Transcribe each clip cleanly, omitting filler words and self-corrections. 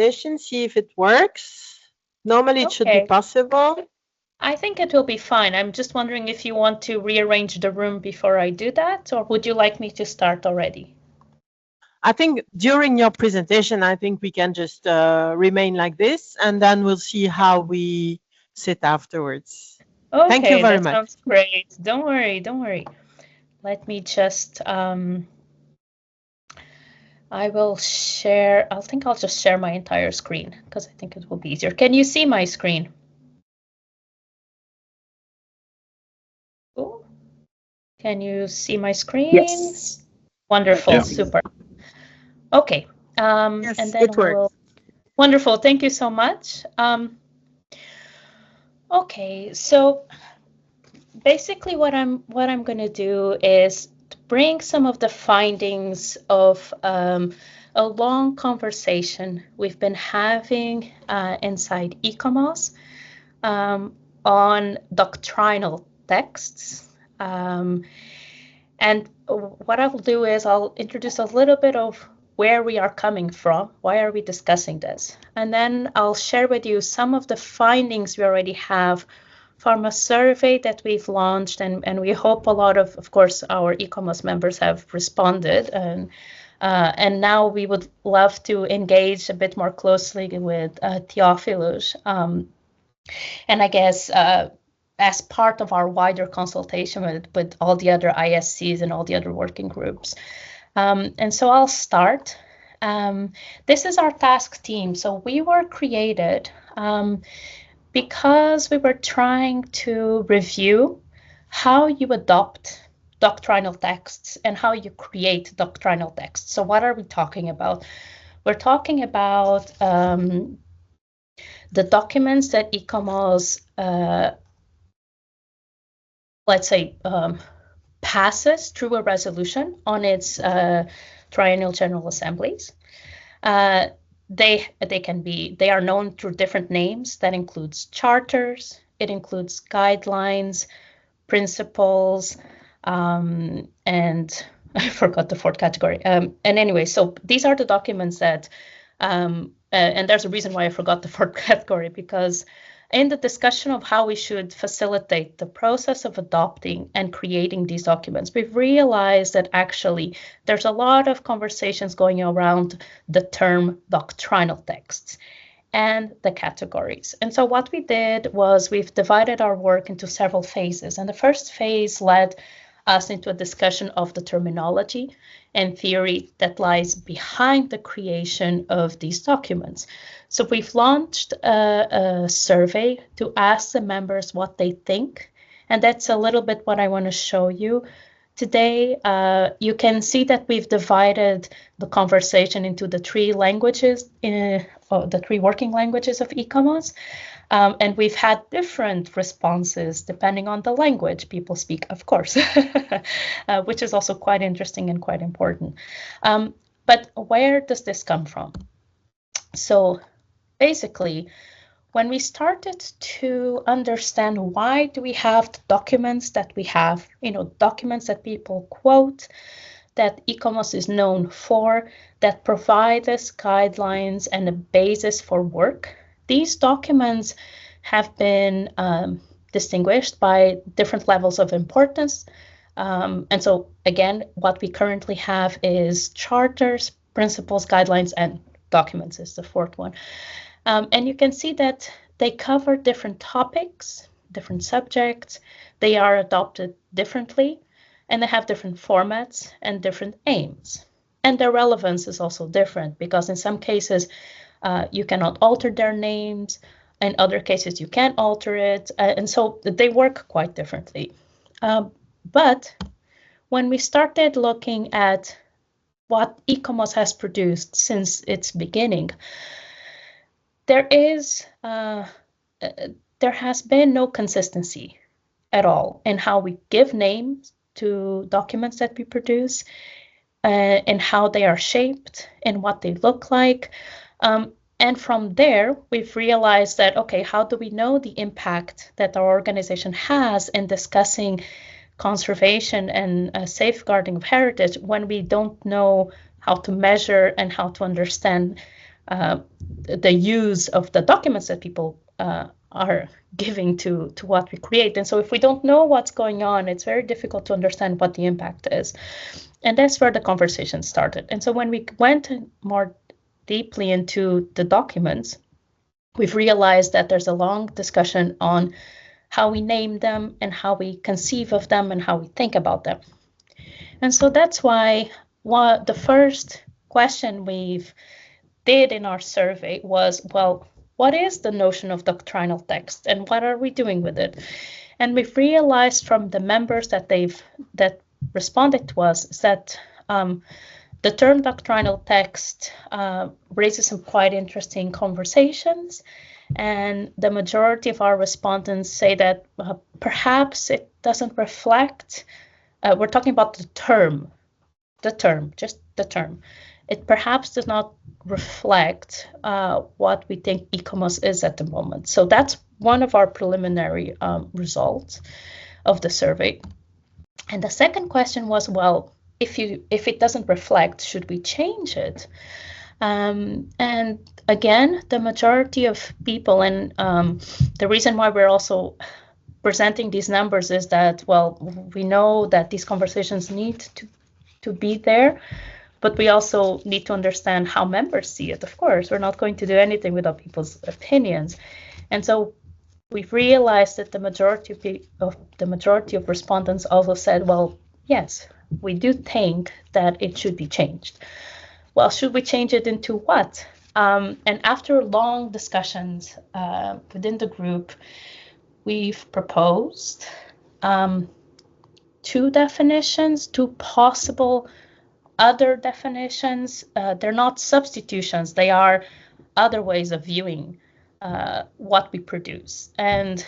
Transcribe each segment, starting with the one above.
presentation, see if it works. Normally it should be possible. I think it will be fine. I'm just wondering if you want to rearrange the room before I do that, or would you like me to start already? I think during your presentation, I think we can just remain like this, and then we'll see how we sit afterwards. Okay, thank you very much. That sounds great. Don't worry, don't worry. Let me just, I will share, I think I'll just share my entire screen because I think it will be easier. Can you see my screen? Ooh. Can you see my screen? Yes. Wonderful, yeah. Super. Okay, yes, and then we'll. Wonderful, thank you so much. Okay, so basically what I'm going to do is bring some of the findings of a long conversation we've been having inside ADCOM on doctrinal texts. And what I'll do is I'll introduce a little bit of where we are coming from, why are we discussing this? And then I'll share with you some of the findings we already have from a survey that we've launched, and we hope a lot of course, our e-commerce members have responded, and now we would love to engage a bit more closely with TheoPhilos, and I guess as part of our wider consultation with all the other ISCs and all the other working groups. And so I'll start. This is our task team. So we were created because we were trying to review how you adopt doctrinal texts and how you create doctrinal texts. So what are we talking about? We're talking about the documents that ADCOM let's say, passes through a resolution on its triennial general assemblies. They are known through different names. That includes charters, it includes guidelines, principles, and I forgot the fourth category. And anyway, so these are the documents that, and there's a reason why I forgot the fourth category, because in the discussion of how we should facilitate the process of adopting and creating these documents, we've realized that actually there's a lot of conversations going around the term doctrinal texts and the categories. And so what we did was we've divided our work into several phases. And the first phase led us into a discussion of the terminology and theory that lies behind the creation of these documents. So we've launched a survey to ask the members what they think, and that's a little bit what I want to show you today. You can see that we've divided the conversation into the three languages, the three working languages of ADCOM. And we've had different responses depending on the language people speak, of course, which is also quite interesting and quite important. But where does this come from? So basically, when we started to understand why do we have the documents that we have, documents that people quote, that ADCOM is known for, that provide us guidelines and a basis for work. These documents have been distinguished by different levels of importance. And so, again, what we currently have is charters, principles, guidelines, and documents is the fourth one. And you can see that they cover different topics, different subjects. They are adopted differently, and they have different formats and different aims. And their relevance is also different because in some cases, you cannot alter their names. In other cases, you can alter it. And so they work quite differently. But when we started looking at what ADCOM has produced since its beginning, there has been no consistency at all in how we give names to documents that we produce, and how they are shaped and what they look like. And from there, we've realized that, okay, how do we know the impact that our organization has in discussing conservation and safeguarding of heritage when we don't know how to measure and how to understand the use of the documents that people are giving to what we create. And so if we don't know what's going on, it's very difficult to understand what the impact is. And that's where the conversation started. And so when we went more deeply into the documents, we've realized that there's a long discussion on how we name them and how we conceive of them and how we think about them. And so that's why the first question we've did in our survey was, well, what is the notion of doctrinal text and what are we doing with it? And we've realized from the members that responded to us is that the term doctrinal text raises some quite interesting conversations, and the majority of our respondents say that perhaps it doesn't reflect, we're talking about the term, just the term. It perhaps does not reflect what we think ICOMOS is at the moment. So that's one of our preliminary results of the survey. And the second question was, well, if it doesn't reflect, should we change it? And again, the majority of people, and the reason why we're also presenting these numbers is that, well, we know that these conversations need to be there, but we also need to understand how members see it. Of course, we're not going to do anything without people's opinions. And so we've realized that the majority of respondents also said, well, yes, we do think that it should be changed. Well, should we change it into what? And after long discussions within the group, we've proposed two possible other definitions. They're not substitutions, they are other ways of viewing what we produce. And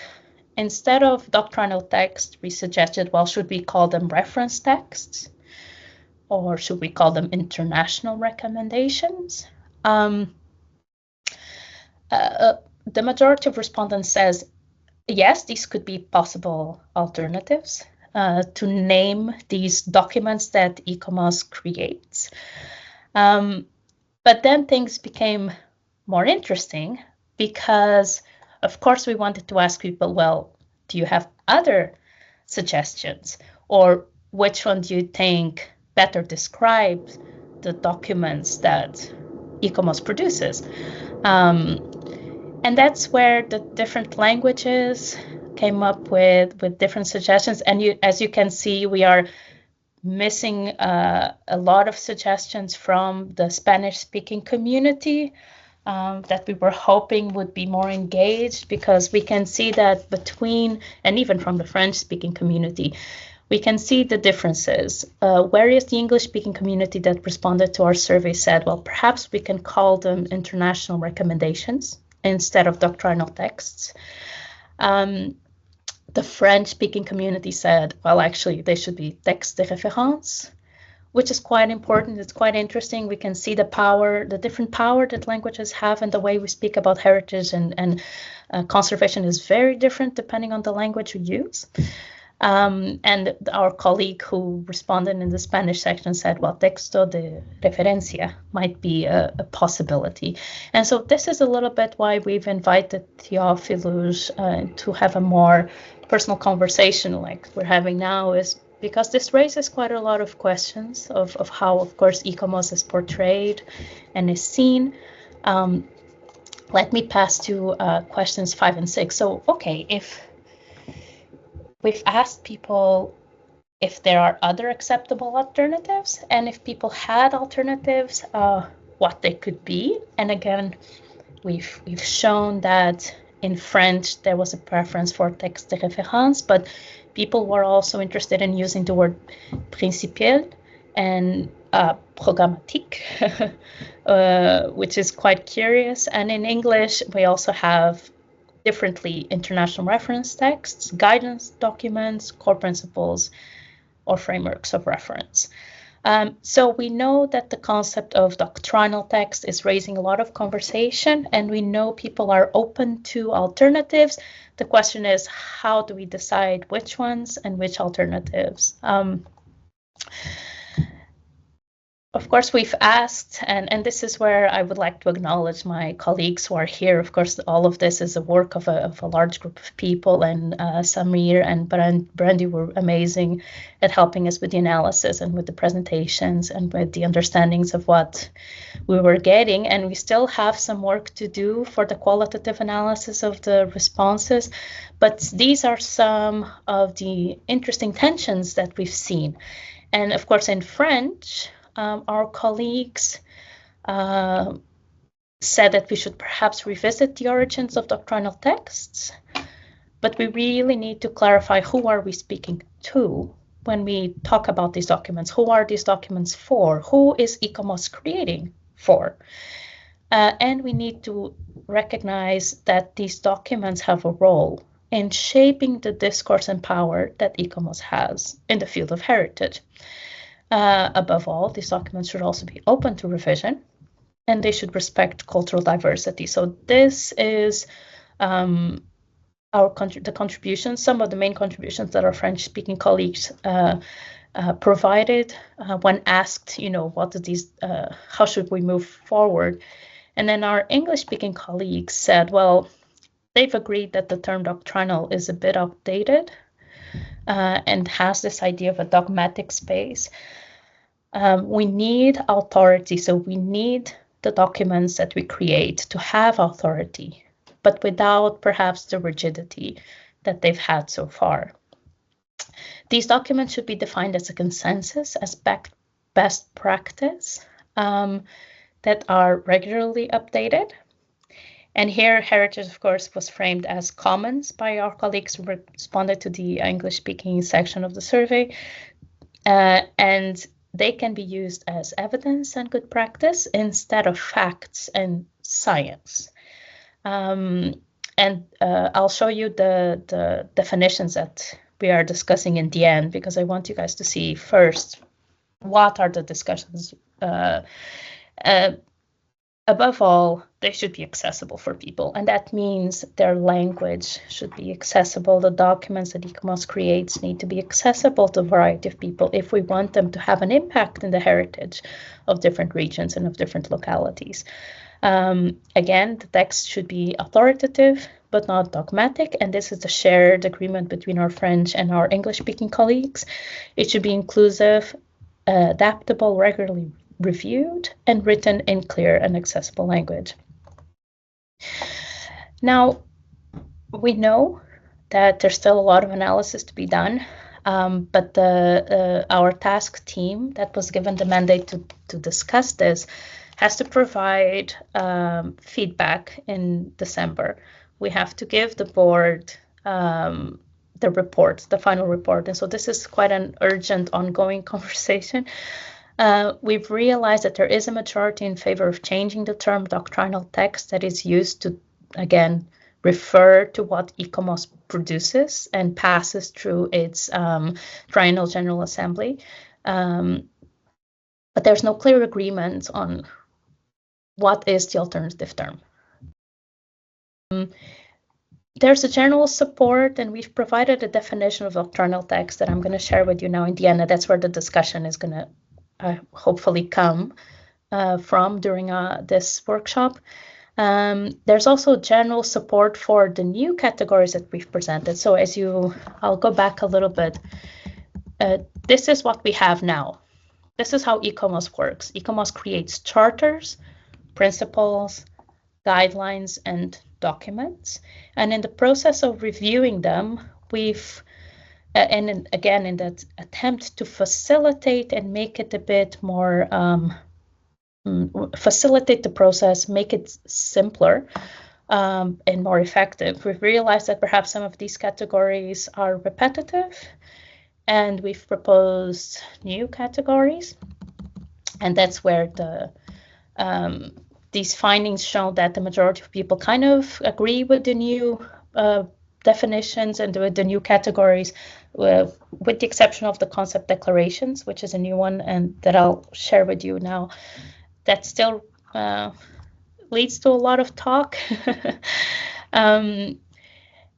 instead of doctrinal text, we suggested, well, should we call them reference texts? Or should we call them international recommendations? The majority of respondents says, yes, these could be possible alternatives to name these documents that ICOMOS creates. But then things became more interesting because, of course, we wanted to ask people, well, do you have other suggestions? Or which one do you think better describes the documents that ICOMOS produces? And that's where the different languages came up with different suggestions. And as you can see, we are missing a lot of suggestions from the Spanish-speaking community that we were hoping would be more engaged, because we can see that and even from the French-speaking community, we can see the differences. Whereas the English-speaking community that responded to our survey said, well, perhaps we can call them international recommendations instead of doctrinal texts. The French-speaking community said, well, actually, they should be textes de référence, which is quite important. It's quite interesting. We can see the different power that languages have, and the way we speak about heritage and conservation is very different depending on the language we use. And our colleague who responded in the Spanish section said, well, texto de referencia might be a possibility. And so this is a little bit why we've invited TheoPhilos to have a more personal conversation like we're having now, is because this raises quite a lot of questions of how, of course, ICOMOS is portrayed and is seen. Let me pass to questions 5 and 6. So, okay, if we've asked people if there are other acceptable alternatives, and if people had alternatives, what they could be. And again, we've shown that in French there was a preference for texte de référence, but people were also interested in using the word principiel and programmatique, which is quite curious. And in English, we also have differently international reference texts, guidance documents, core principles, or frameworks of reference. So we know that the concept of doctrinal text is raising a lot of conversation, and we know people are open to alternatives. The question is, how do we decide which ones and which alternatives? of course, we've asked, and this is where I would like to acknowledge my colleagues who are here. Of course, all of this is the work of a large group of people, and Samir and Brandy were amazing at helping us with the analysis and with the presentations and with the understandings of what we were getting. And we still have some work to do for the qualitative analysis of the responses, but these are some of the interesting tensions that we've seen. And of course, in French, our colleagues said that we should perhaps revisit the origins of doctrinal texts, but we really need to clarify who are we speaking to when we talk about these documents. Who are these documents for? Who is ICOMOS creating for? And we need to recognize that these documents have a role in shaping the discourse and power that ICOMOS has in the field of heritage. Above all, these documents should also be open to revision, and they should respect cultural diversity. So this is the contributions, some of the main contributions that our French-speaking colleagues provided when asked, what are these? How should we move forward? And then our English-speaking colleagues said, well, they've agreed that the term doctrinal is a bit outdated and has this idea of a dogmatic space. We need authority, so we need the documents that we create to have authority, but without perhaps the rigidity that they've had so far. These documents should be defined as a consensus, as best practice that are regularly updated. And here, heritage, of course, was framed as commons by our colleagues who responded to the English-speaking section of the survey. And they can be used as evidence and good practice instead of facts and science. And I'll show you the definitions that we are discussing in the end, because I want you guys to see first what are the discussions. Above all, they should be accessible for people, and that means their language should be accessible. The documents that ICOMOS creates need to be accessible to a variety of people if we want them to have an impact in the heritage of different regions and of different localities. Again, the text should be authoritative, but not dogmatic, and this is the shared agreement between our French and our English-speaking colleagues. It should be inclusive, adaptable, regularly reviewed, and written in clear and accessible language. Now, we know that there's still a lot of analysis to be done, but our task team that was given the mandate to discuss this has to provide feedback in December. We have to give the board the report, the final report, and so this is quite an urgent, ongoing conversation. We've realized that there is a majority in favor of changing the term doctrinal text that is used to, again, refer to what ICOMOS produces and passes through its Triennial General Assembly. But there's no clear agreement on what is the alternative term. There's a general support, and we've provided a definition of doctrinal text that I'm going to share with you now in the end, and that's where the discussion is going to hopefully come from during this workshop. There's also general support for the new categories that we've presented. So I'll go back a little bit. This is what we have now. This is how ICOMOS works. ICOMOS creates charters, principles, guidelines, and documents. And in the process of reviewing them, we've and again, in that attempt to facilitate and make it a bit more, facilitate the process, make it simpler and more effective, we've realized that perhaps some of these categories are repetitive, and we've proposed new categories. And that's where these findings show that the majority of people kind of agree with the new definitions and with the new categories, with the exception of the concept declarations, which is a new one and that I'll share with you now. That still leads to a lot of talk. And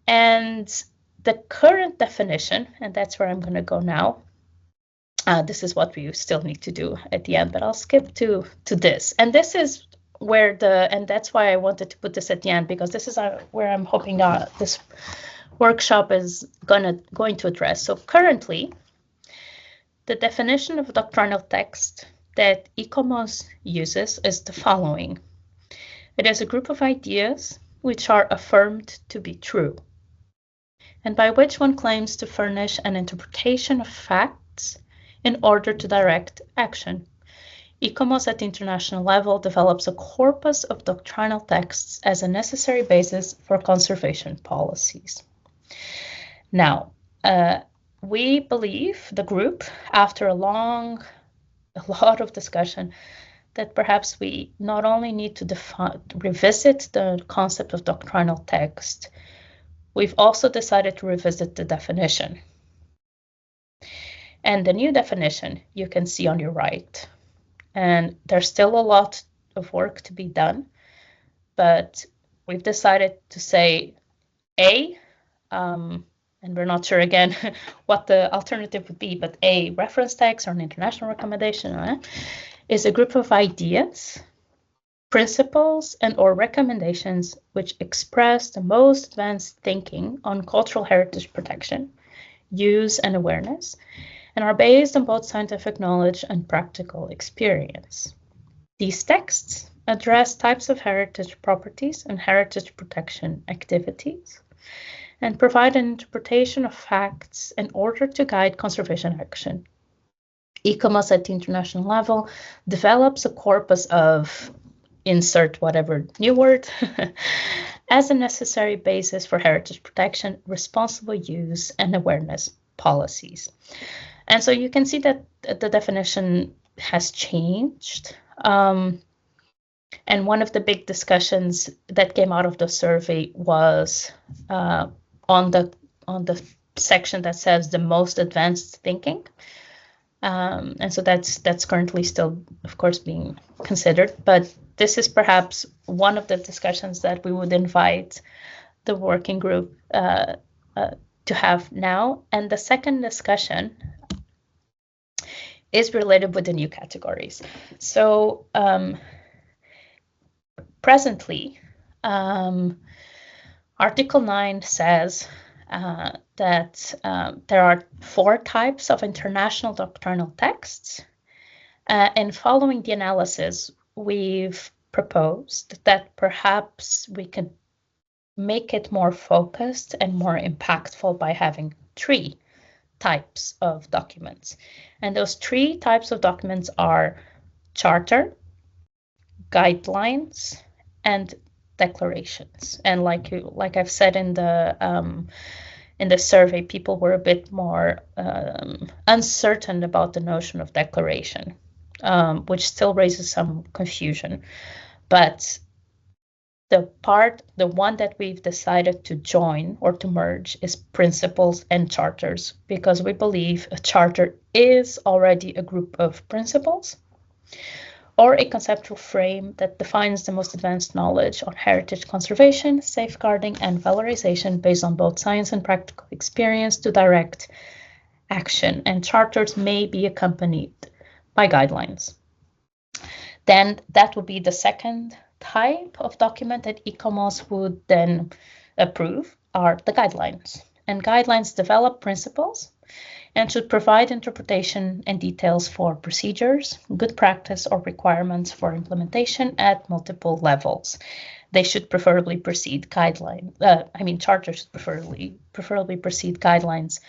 the current definition, and that's where I'm going to go now, This is what we still need to do at the end, but I'll skip to this. And this is where and that's why I wanted to put this at the end, because this is where I'm hoping this workshop is going to address. So currently, the definition of doctrinal text that ADCOM uses is the following. It is a group of ideas which are affirmed to be true, and by which one claims to furnish an interpretation of facts in order to direct action. ADCOM at the international level develops a corpus of doctrinal texts as a necessary basis for conservation policies. Now, we believe, the group, after a lot of discussion, that perhaps we not only need to revisit the concept of doctrinal text, we've also decided to revisit the definition. And the new definition you can see on your right. And there's still a lot of work to be done, but we've decided to say A, and we're not sure again what the alternative would be, but A, reference text or an international recommendation, is a group of ideas, principles, and or recommendations which express the most advanced thinking on cultural heritage protection, use, and awareness, and are based on both scientific knowledge and practical experience. These texts address types of heritage properties and heritage protection activities, and provide an interpretation of facts in order to guide conservation action. ADCOM at the international level develops a corpus of, insert whatever new word, as a necessary basis for heritage protection, responsible use, and awareness policies. And so you can see that the definition has changed. And one of the big discussions that came out of the survey was on the section that says the most advanced thinking. And so that's currently still, of course, being considered. But this is perhaps one of the discussions that we would invite the working group to have now. And the second discussion is related with the new categories. So presently, Article 9 says that there are 4 types of international doctrinal texts. And following the analysis, we've proposed that perhaps we could make it more focused and more impactful by having 3 types of documents. And those 3 types of documents are charter, guidelines, and declarations. And like I've said in the survey, people were a bit more uncertain about the notion of declaration, which still raises some confusion. But the one that we've decided to join or to merge is principles and charters, because we believe a charter is already a group of principles or a conceptual frame that defines the most advanced knowledge on heritage conservation, safeguarding, and valorization based on both science and practical experience to direct action. And charters may be accompanied by guidelines. Then that would be the second type of document that ADCOM would then approve, are the guidelines. And guidelines develop principles and should provide interpretation and details for procedures, good practice, or requirements for implementation at multiple levels. They should preferably precede charters should preferably precede guidelines.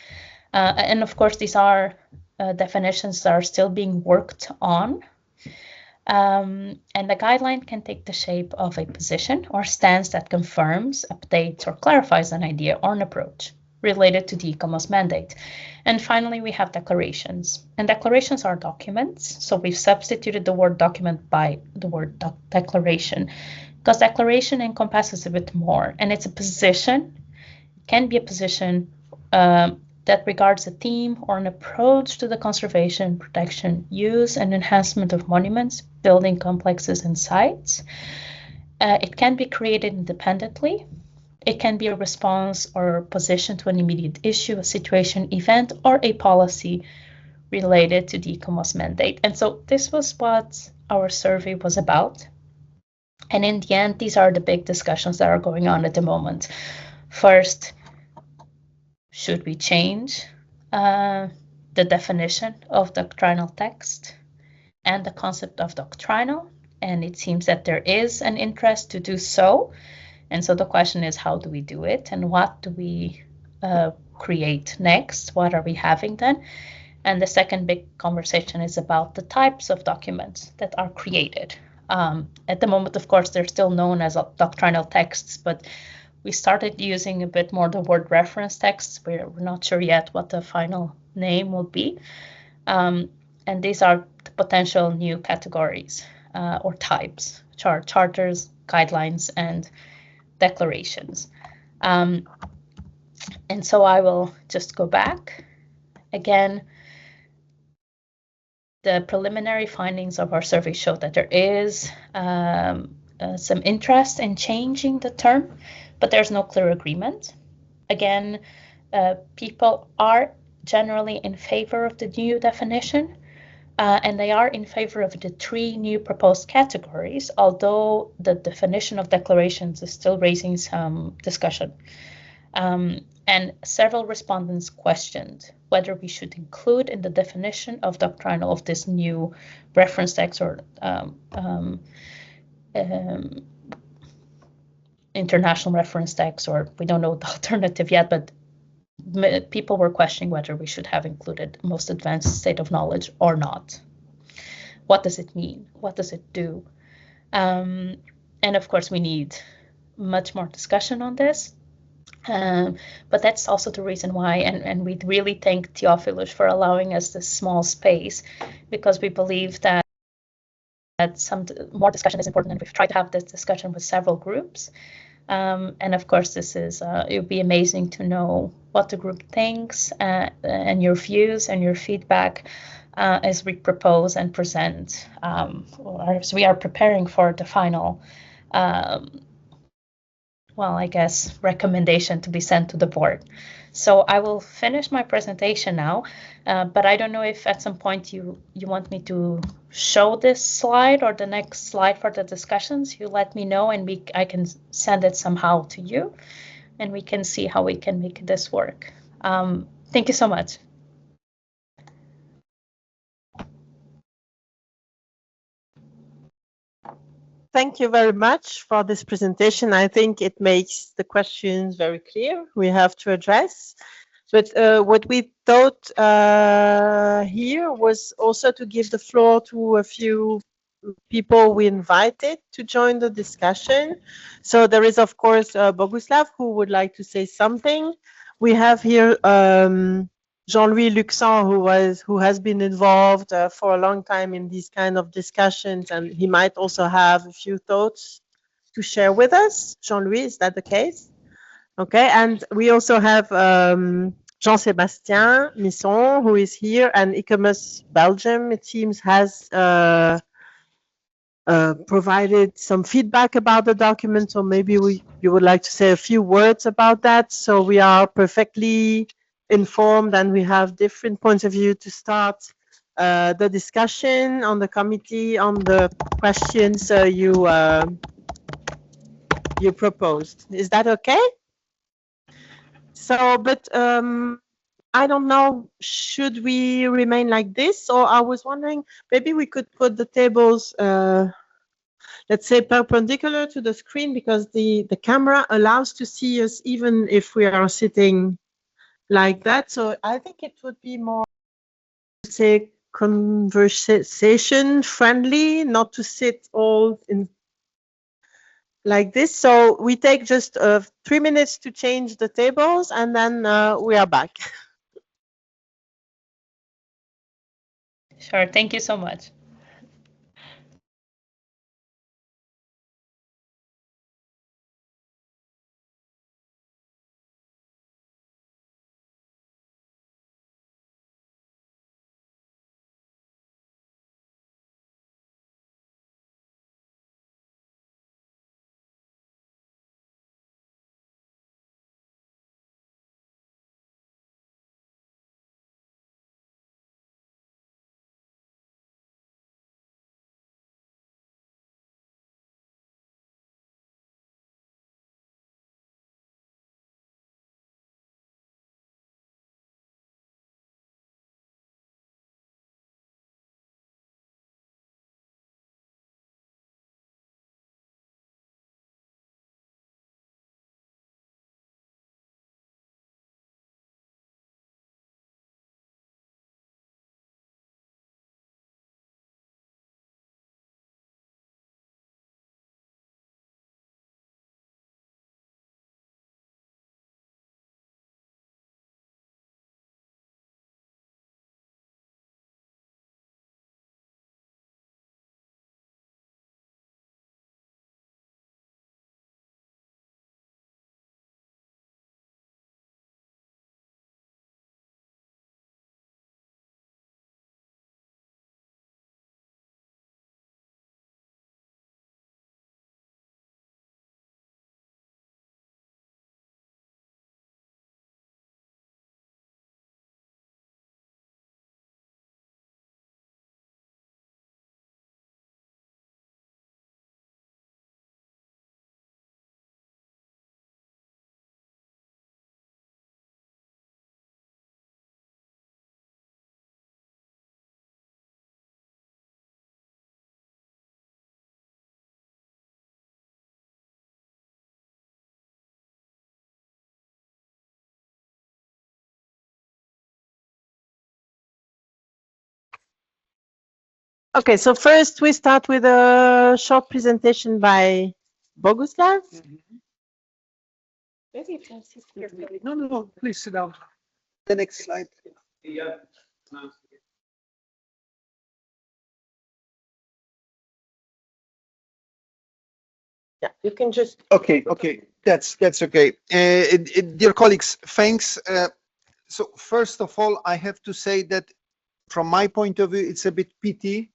And of course, these are definitions that are still being worked on. And the guideline can take the shape of a position or stance that confirms, updates, or clarifies an idea or an approach related to the ADCOM mandate. And finally, we have declarations. And declarations are documents. So we've substituted the word document by the word declaration, because declaration encompasses a bit more. And it's a position, it can be a position that regards a theme or an approach to the conservation, protection, use, and enhancement of monuments, building complexes, and sites. It can be created independently. It can be a response or position to an immediate issue, a situation, event, or a policy related to DCOM's mandate. And so this was what our survey was about. And in the end, these are the big discussions that are going on at the moment. First, should we change the definition of doctrinal text and the concept of doctrinal? And it seems that there is an interest to do so. And so the question is, how do we do it? And what do we create next? What are we having then? And the second big conversation is about the types of documents that are created. At the moment, of course, they're still known as doctrinal texts, but we started using a bit more the word reference texts. We're not sure yet what the final name will be. And these are the potential new categories or types, which are charters, guidelines, and declarations. And so I will just go back again. The preliminary findings of our survey show that there is some interest in changing the term, but there's no clear agreement. Again, people are generally in favor of the new definition, and they are in favor of the 3 new proposed categories, although the definition of declarations is still raising some discussion. And several respondents questioned whether we should include in the definition of doctrinal of this new reference text or international reference text, or we don't know the alternative yet, but people were questioning whether we should have included most advanced state of knowledge or not. What does it mean? What does it do? And of course, we need much more discussion on this. But that's also the reason why, and we really thank TheoPhilos for allowing us this small space, because we believe that some more discussion is important, and we've tried to have this discussion with several groups. And of course, this is it would be amazing to know what the group thinks and your views and your feedback as we propose and present. As we are preparing for the final well, I guess, recommendation to be sent to the board. So I will finish my presentation now, but I don't know if at some point you want me to show this slide or the next slide for the discussions. You let me know, and I can send it somehow to you, and we can see how we can make this work. Thank you so much. Thank you very much for this presentation. I think it makes the questions very clear we have to address. But what we thought here was also to give the floor to a few people we invited to join the discussion. So there is, of course, Boguslav, who would like to say something. We have here Jean-Louis Luxon, who has been involved for a long time in these kind of discussions, and he might also have a few thoughts to share with us. Jean-Louis, is that the case? Okay, and we also have Jean-Sébastien Misson, who is here, and ICOMOS Belgium, it seems, has provided some feedback about the document, so maybe you would like to say a few words about that, so we are perfectly informed and we have different points of view to start the discussion on the committee on the questions you proposed. Is that okay? So, but I don't know, should we remain like this, or I was wondering maybe we could put the tables let's say perpendicular to the screen, because the camera allows to see us even if we are sitting like that. So I think it would be more, say, conversation friendly, not to sit all in like this. So we take just 3 minutes to change the tables, and then we are back. Sure, thank you so much. Okay, so first we start with a short presentation by Boguslav. Maybe you can sit here. No, please sit down. The next slide. Yeah, you can just. Okay, that's okay. Dear colleagues, thanks. So first of all, I have to say that from my point of view, it's a bit pity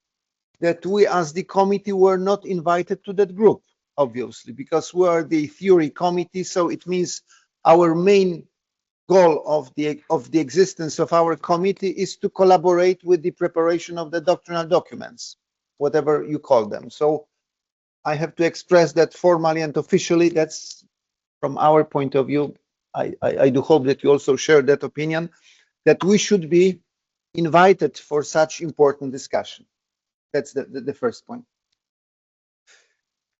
that we as the committee were not invited to that group, obviously, because we are the theory committee. So it means our main goal of the existence of our committee is to collaborate with the preparation of the doctrinal documents, whatever you call them. So I have to express that formally and officially. That's from our point of view. I do hope that you also share that opinion, that we should be invited for such important discussion. That's the first point.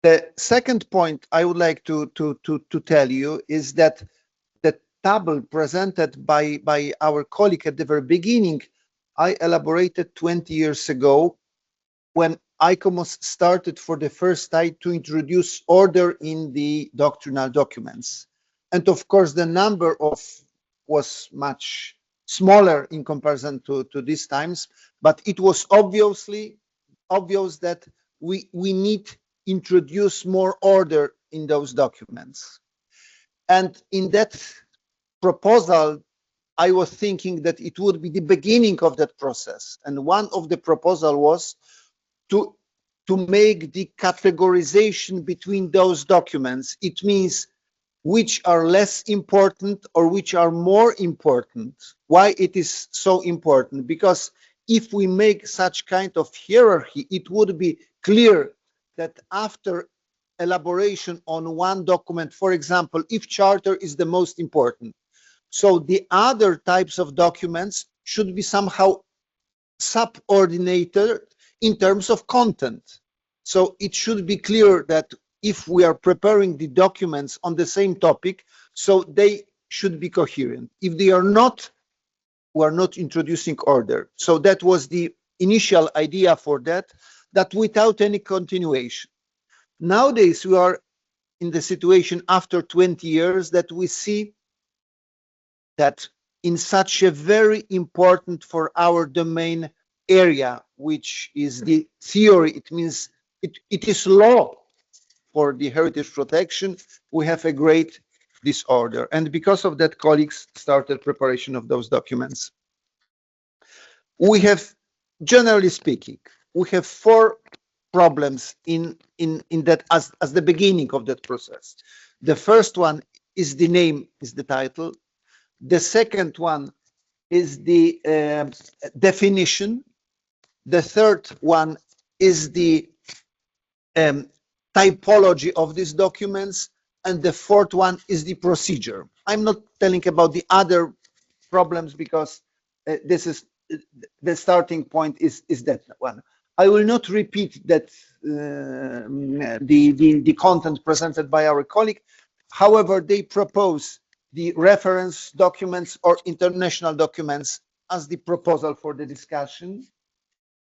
The second point I would like to tell you is that the table presented by our colleague at the very beginning, I elaborated 20 years ago when ICOMOS started for the first time to introduce order in the doctrinal documents. And of course, the number was much smaller in comparison to these times, but it was obvious that we need introduce more order in those documents. And in that proposal, I was thinking that it would be the beginning of that process. And one of the proposal was to make the categorization between those documents. It means which are less important or which are more important. Why it is so important? Because if we make such kind of hierarchy, it would be clear that after elaboration on one document, for example, if charter is the most important, so the other types of documents should be somehow subordinated in terms of content. So it should be clear that if we are preparing the documents on the same topic, so they should be coherent. If they are not, we are not introducing order. So that was the initial idea for that without any continuation. Nowadays, we are in the situation after 20 years that we see that in such a very important for our domain area, which is the theory, it means it is law for the heritage protection, we have a great disorder. And because of that, colleagues started preparation of those documents. We have, generally speaking, we have four problems in that as the beginning of that process. The first one is the name, is the title. The second one is the definition. The third one is the typology of these documents. And the fourth one is the procedure. I'm not telling about the other problems because this is the starting point is that one. I will not repeat that the content presented by our colleague. However, they propose the reference documents or international documents as the proposal for the discussion.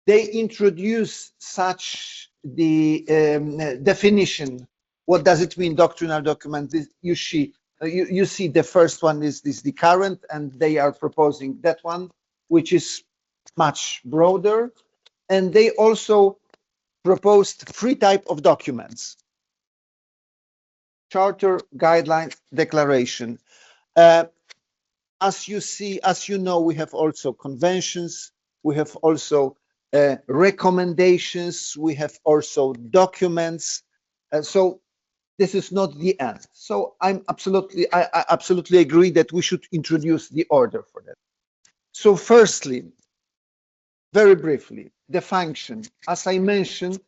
They introduce such the definition. What does it mean, doctrinal document? You see the first one is the current, and they are proposing that one, which is much broader. And they also proposed three types of documents: charter, guideline, declaration. As you see, as you know, we have also conventions, we have also recommendations, we have also documents. So this is not the end. So I absolutely agree that we should introduce the order for that. So firstly, very briefly, the function. As I mentioned,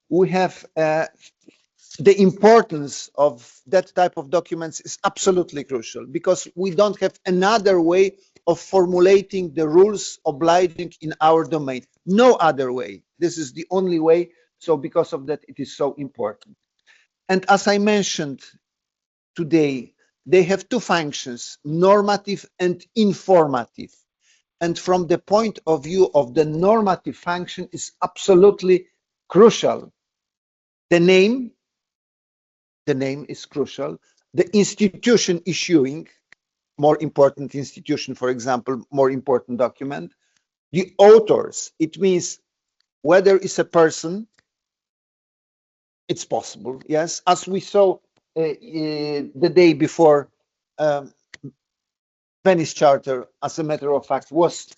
we have the importance of that type of documents is absolutely crucial because we don't have another way of formulating the rules obliging in our domain. No other way. This is the only way. So because of that, it is so important. And as I mentioned today, they have two functions, normative and informative. and from the point of view of the normative function is absolutely crucial. The name is crucial. The institution issuing, more important institution, for example, more important document. The authors, it means whether it's a person, it's possible, yes, as we saw the day before. Venice Charter, as a matter of fact, was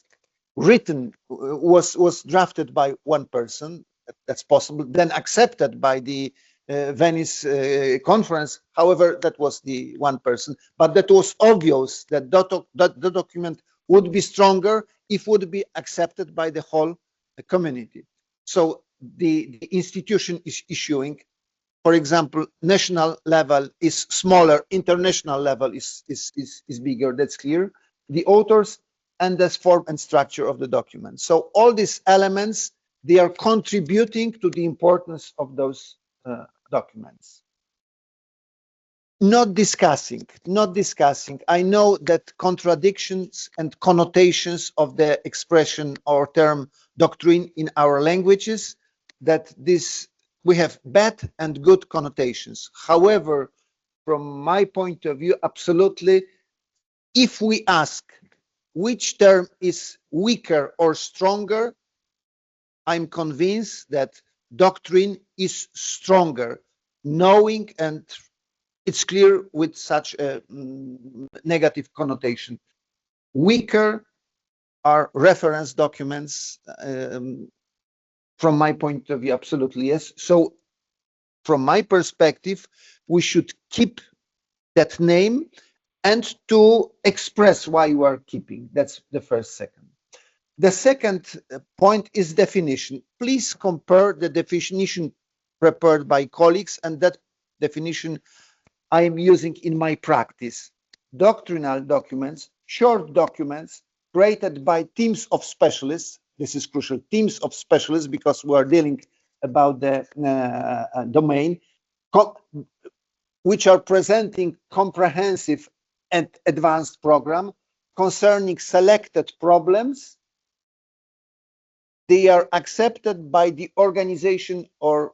written, was drafted by one person. That's possible. Then accepted by the Venice conference. However, that was the one person. But that was obvious that the document would be stronger if would be accepted by the whole community. So the institution is issuing. For example, national level is smaller, international level is bigger, that's clear. The authors and the form and structure of the document. So all these elements, they are contributing to the importance of those documents. Not discussing. I know that contradictions and connotations of the expression or term doctrine in our languages, that this we have bad and good connotations. However, from my point of view, absolutely, if we ask which term is weaker or stronger, I'm convinced that doctrine is stronger, knowing, and it's clear with such a negative connotation. Weaker are reference documents, from my point of view, absolutely yes. So from my perspective, we should keep that name and to express why you are keeping. That's the first. Second. The second point is definition. Please compare the definition prepared by colleagues and that definition I am using in my practice. Doctrinal documents, short documents created by teams of specialists. This is crucial, teams of specialists, because we are dealing about the domain, which are presenting comprehensive and advanced program concerning selected problems. They are accepted by the organization or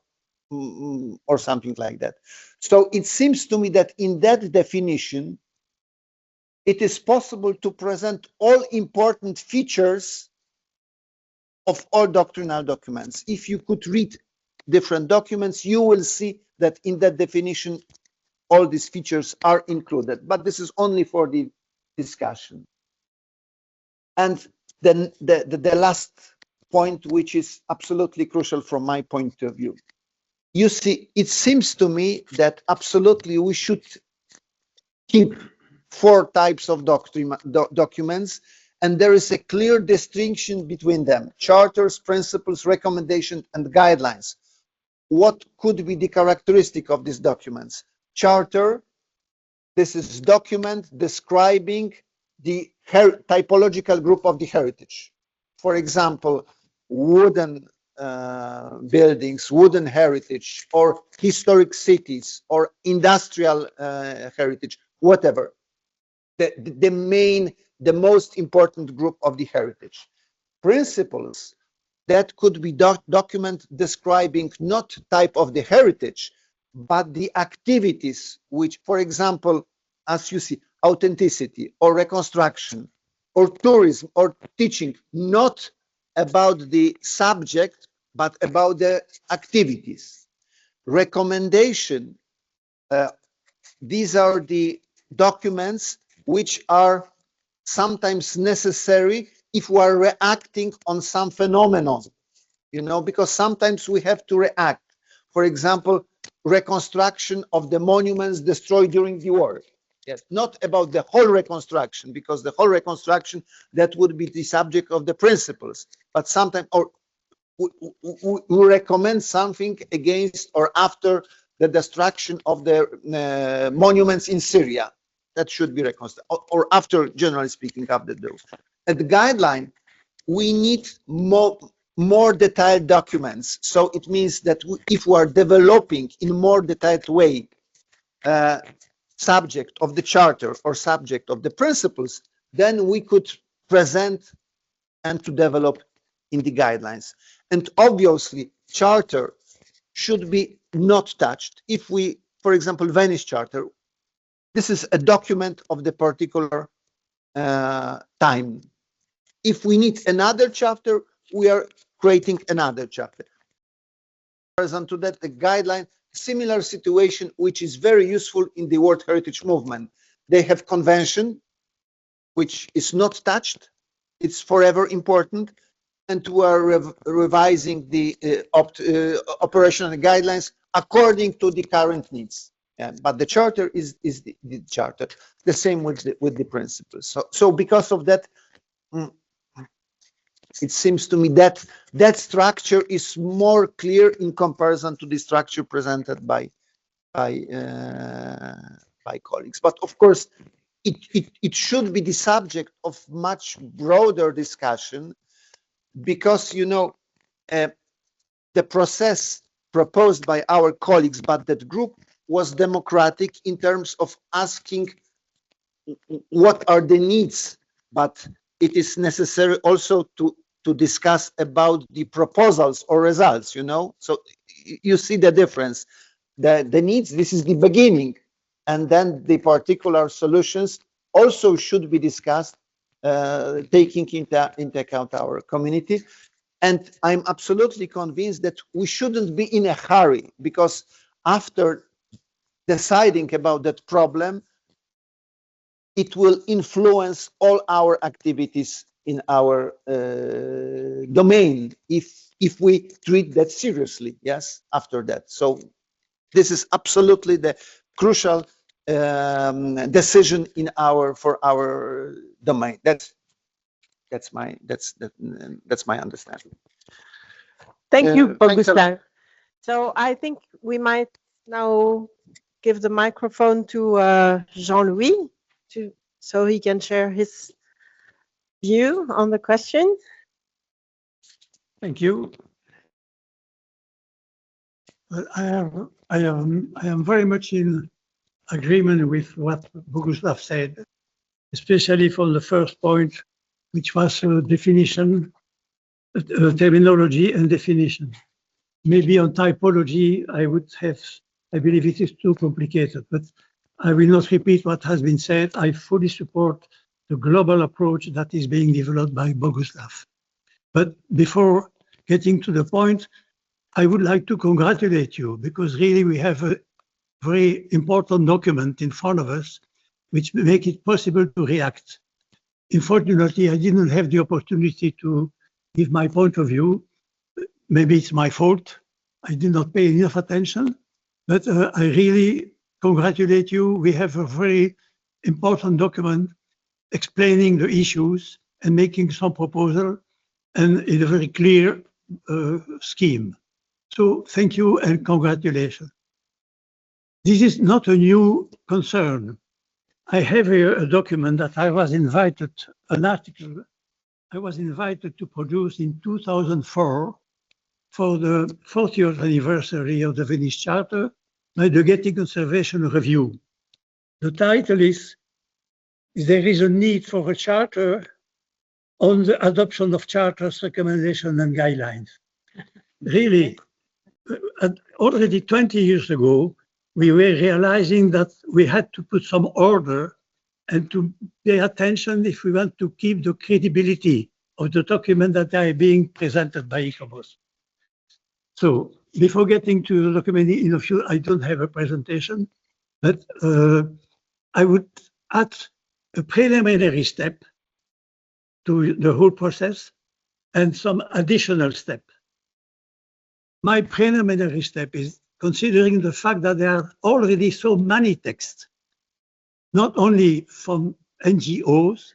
something like that. So it seems to me that in that definition, it is possible to present all important features of all doctrinal documents. If you could read different documents, you will see that in that definition, all these features are included, but this is only for the discussion. And then the last point, which is absolutely crucial from my point of view. You see, it seems to me that absolutely we should keep 4 types of documents, and there is a clear distinction between them: charters, principles, recommendations, and guidelines. What could be the characteristic of these documents? Charter, this is document describing the typological group of the heritage. For example, wooden buildings, wooden heritage, or historic cities, or industrial heritage, whatever. The most important group of the heritage. Principles, that could be document describing not type of the heritage, but the activities which, for example, as you see, authenticity or reconstruction or tourism or teaching, not about the subject, but about the activities. Recommendation, these are the documents which are sometimes necessary if we are reacting on some phenomenon, you know, because sometimes we have to react. For example, reconstruction of the monuments destroyed during the war. Yes, not about the whole reconstruction, because the whole reconstruction, that would be the subject of the principles. But sometimes, or we recommend something against or after the destruction of the monuments in Syria. That should be reconstructed, or after, generally speaking, after those. At the guideline, we need more detailed documents. So it means that if we are developing in more detailed way subject of the charter or subject of the principles, then we could present and to develop in the guidelines. And obviously, charter should be not touched. If we, for example, Venice Charter, this is a document of the particular time. If we need another chapter, we are creating another chapter. To that, the guideline, similar situation, which is very useful in the World Heritage Movement. They have convention, which is not touched. It's forever important. And we are revising the operational guidelines according to the current needs. Yeah, but the charter is the charter. The same with the principles. So because of that, it seems to me that that structure is more clear in comparison to the structure presented by colleagues. But of course, it should be the subject of much broader discussion, because, you know, the process proposed by our colleagues, but that group was democratic in terms of asking what are the needs, but it is necessary also to discuss about the proposals or results, you know. So you see the difference. The needs, this is the beginning, and then the particular solutions also should be discussed, taking into account our community. And I'm absolutely convinced that we shouldn't be in a hurry, because after deciding about that problem, it will influence all our activities in our domain if we treat that seriously. Yes, after that. So this is absolutely the crucial decision in for our domain. That's my understanding. Thank you, Bogusław. So I think we might now give the microphone to Jean-Louis so he can share his view on the question. Thank you. Well, I am very much in agreement with what Bogusław said, especially for the first point, which was definition, terminology and definition. Maybe on typology, I believe it is too complicated, but I will not repeat what has been said. I fully support the global approach that is being developed by Bogusław. But before getting to the point, I would like to congratulate you, because really we have a very important document in front of us, which make it possible to react. Unfortunately, I didn't have the opportunity to give my point of view. Maybe it's my fault. I did not pay enough attention, but I really congratulate you. We have a very important document explaining the issues and making some proposal, and in a very clear scheme. So thank you and congratulations. This is not a new concern. I have here a document that I was invited, an article I was invited to produce in 2004 for the 40th anniversary of the Venice Charter by the Getting Conservation Review. The title is There is a Need for a Charter on the Adoption of Charters, Recommendations and Guidelines. Really, already 20 years ago, we were realizing that we had to put some order and to pay attention if we want to keep the credibility of the document that are being presented by ICOMOS. So before getting to the document in a few, I don't have a presentation, but I would add a preliminary step to the whole process and some additional step. My preliminary step is considering the fact that there are already so many texts, not only from NGOs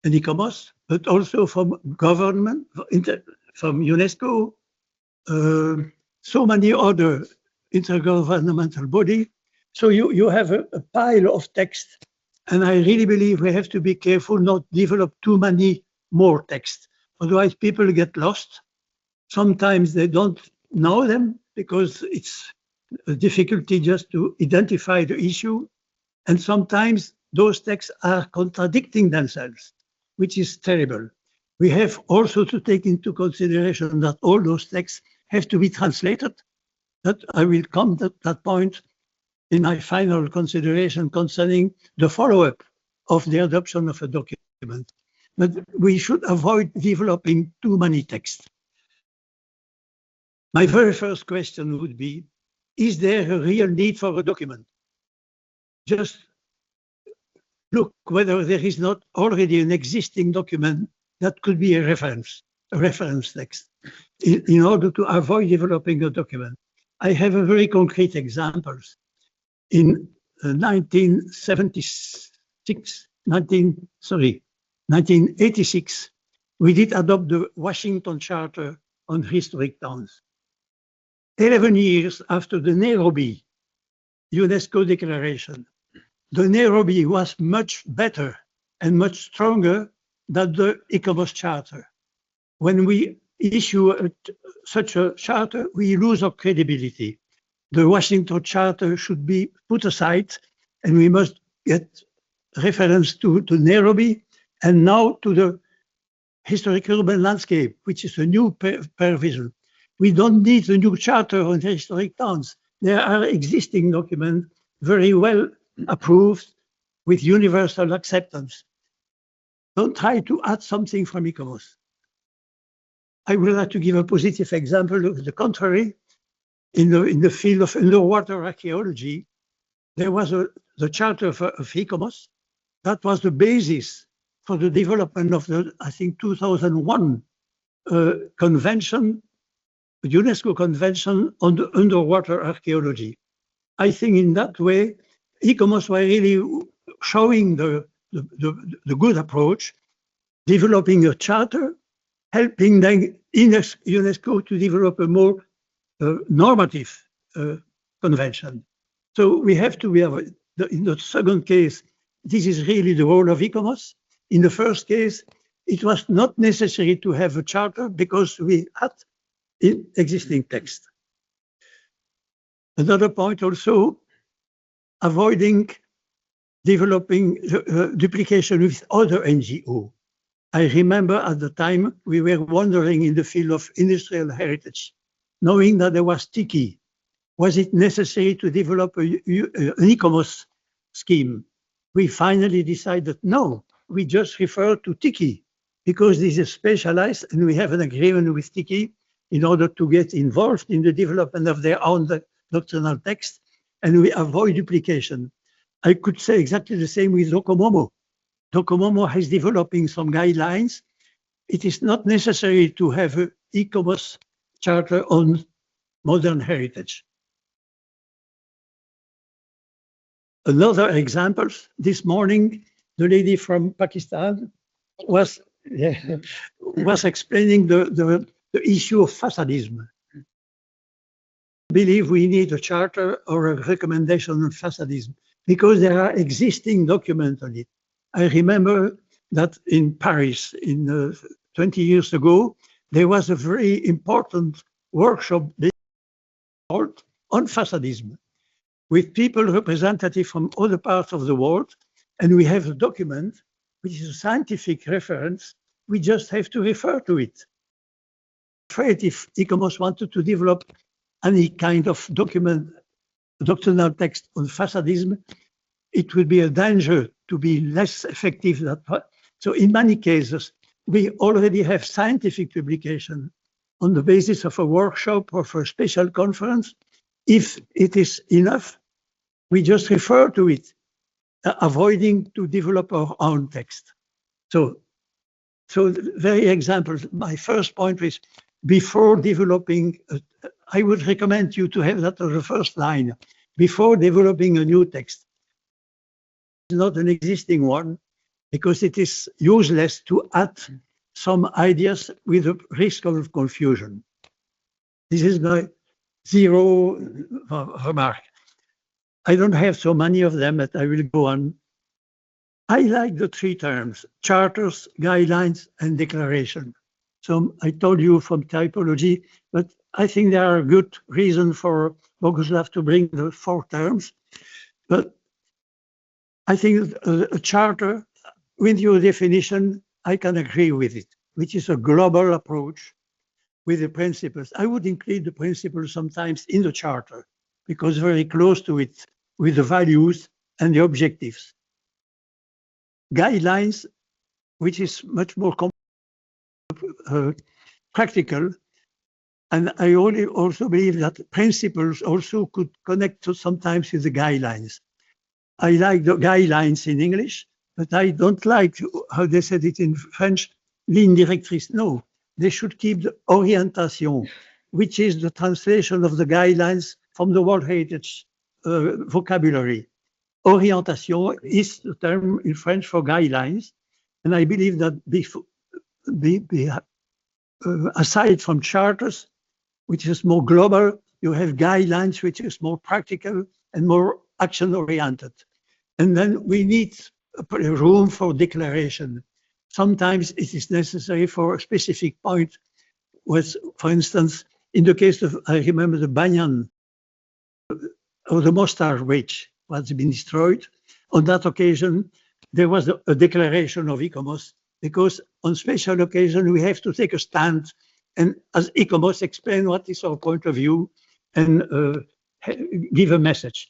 and ICOMOS, but also from government, from UNESCO, so many other intergovernmental bodies. So you have a pile of text, and I really believe we have to be careful not develop too many more texts. Otherwise, people get lost. Sometimes they don't know them because it's a difficulty just to identify the issue. And sometimes those texts are contradicting themselves, which is terrible. We have also to take into consideration that all those texts have to be translated. That I will come to that point in my final consideration concerning the follow-up of the adoption of a document. But we should avoid developing too many texts. My very first question would be, is there a real need for a document? Just look whether there is not already an existing document that could be a reference text, in order to avoid developing a document. I have a very concrete examples. In 1986, we did adopt the Washington Charter on Historic Towns. 11 years after the Nairobi UNESCO declaration, the Nairobi was much better and much stronger than the ICOMOS Charter. When we issue such a charter, we lose our credibility. The Washington Charter should be put aside, and we must get reference to Nairobi and now to the historic urban landscape, which is a new provision. We don't need a new charter on historic towns. There are existing documents very well approved with universal acceptance. Don't try to add something from ICOMOS. I would like to give a positive example of the contrary. In the field of underwater archaeology, there was the charter of ICOMOS. That was the basis for the development of the, I think, 2001 convention, UNESCO convention on the underwater archaeology. I think in that way, ICOMOS were really showing the good approach, developing a charter, helping then UNESCO to develop a more normative convention. So we have to in the second case, this is really the role of ICOMOS. In the first case, it was not necessary to have a charter because we had existing text. Another point also, avoiding developing duplication with other NGO. I remember at the time we were wandering in the field of industrial heritage, knowing that there was Tiki. Was it necessary to develop an ICOMOS scheme? We finally decided no, we just refer to Tiki because this is specialized and we have an agreement with Tiki in order to get involved in the development of their own doctrinal text, and we avoid duplication. I could say exactly the same with DOCOMOMO. DOCOMOMO is developing some guidelines. It is not necessary to have an ICOMOS charter on modern heritage. Another example, this morning, the lady from Pakistan was explaining the issue of facadism. I believe we need a charter or a recommendation on facadism because there are existing documents on it. I remember that in Paris, 20 years ago, there was a very important workshop on facadism with people representative from other parts of the world. And we have a document, which is a scientific reference. We just have to refer to it. I'm afraid if ICOMOS wanted to develop any kind of document, doctrinal text on facadism, it would be a danger to be less effective than that. So in many cases, we already have scientific publication on the basis of a workshop or for a special conference. If it is enough, we just refer to it, avoiding to develop our own text. So very examples. My first point is before developing, I would recommend you to have that as the first line, before developing a new text. It's not an existing one because it is useless to add some ideas with a risk of confusion. This is my zero remark. I don't have so many of them, but I will go on. I like the three terms, charters, guidelines, and declaration. So I told you from typology, but I think there are good reasons for Boguslav to bring the four terms. But I think a charter, with your definition, I can agree with it. which is a global approach with the principles. I would include the principles sometimes in the charter because very close to it with the values and the objectives. Guidelines, which is much more practical. And I also believe that principles also could connect to sometimes with the guidelines. I like the guidelines in English, but I don't like how they said it in French, ligne directrice. No, they should keep the orientation, which is the translation of the guidelines from the World Heritage vocabulary. Orientation is the term in French for guidelines. And I believe that aside from charters, which is more global, you have guidelines, which is more practical and more action-oriented. And then we need room for declaration. Sometimes it is necessary for a specific point. Was, for instance, in the case of, I remember the Banyan or the Mostar Ridge was been destroyed. On that occasion, there was a declaration of ICOMOS because on special occasion, we have to take a stand and as ICOMOS explain what is our point of view and give a message.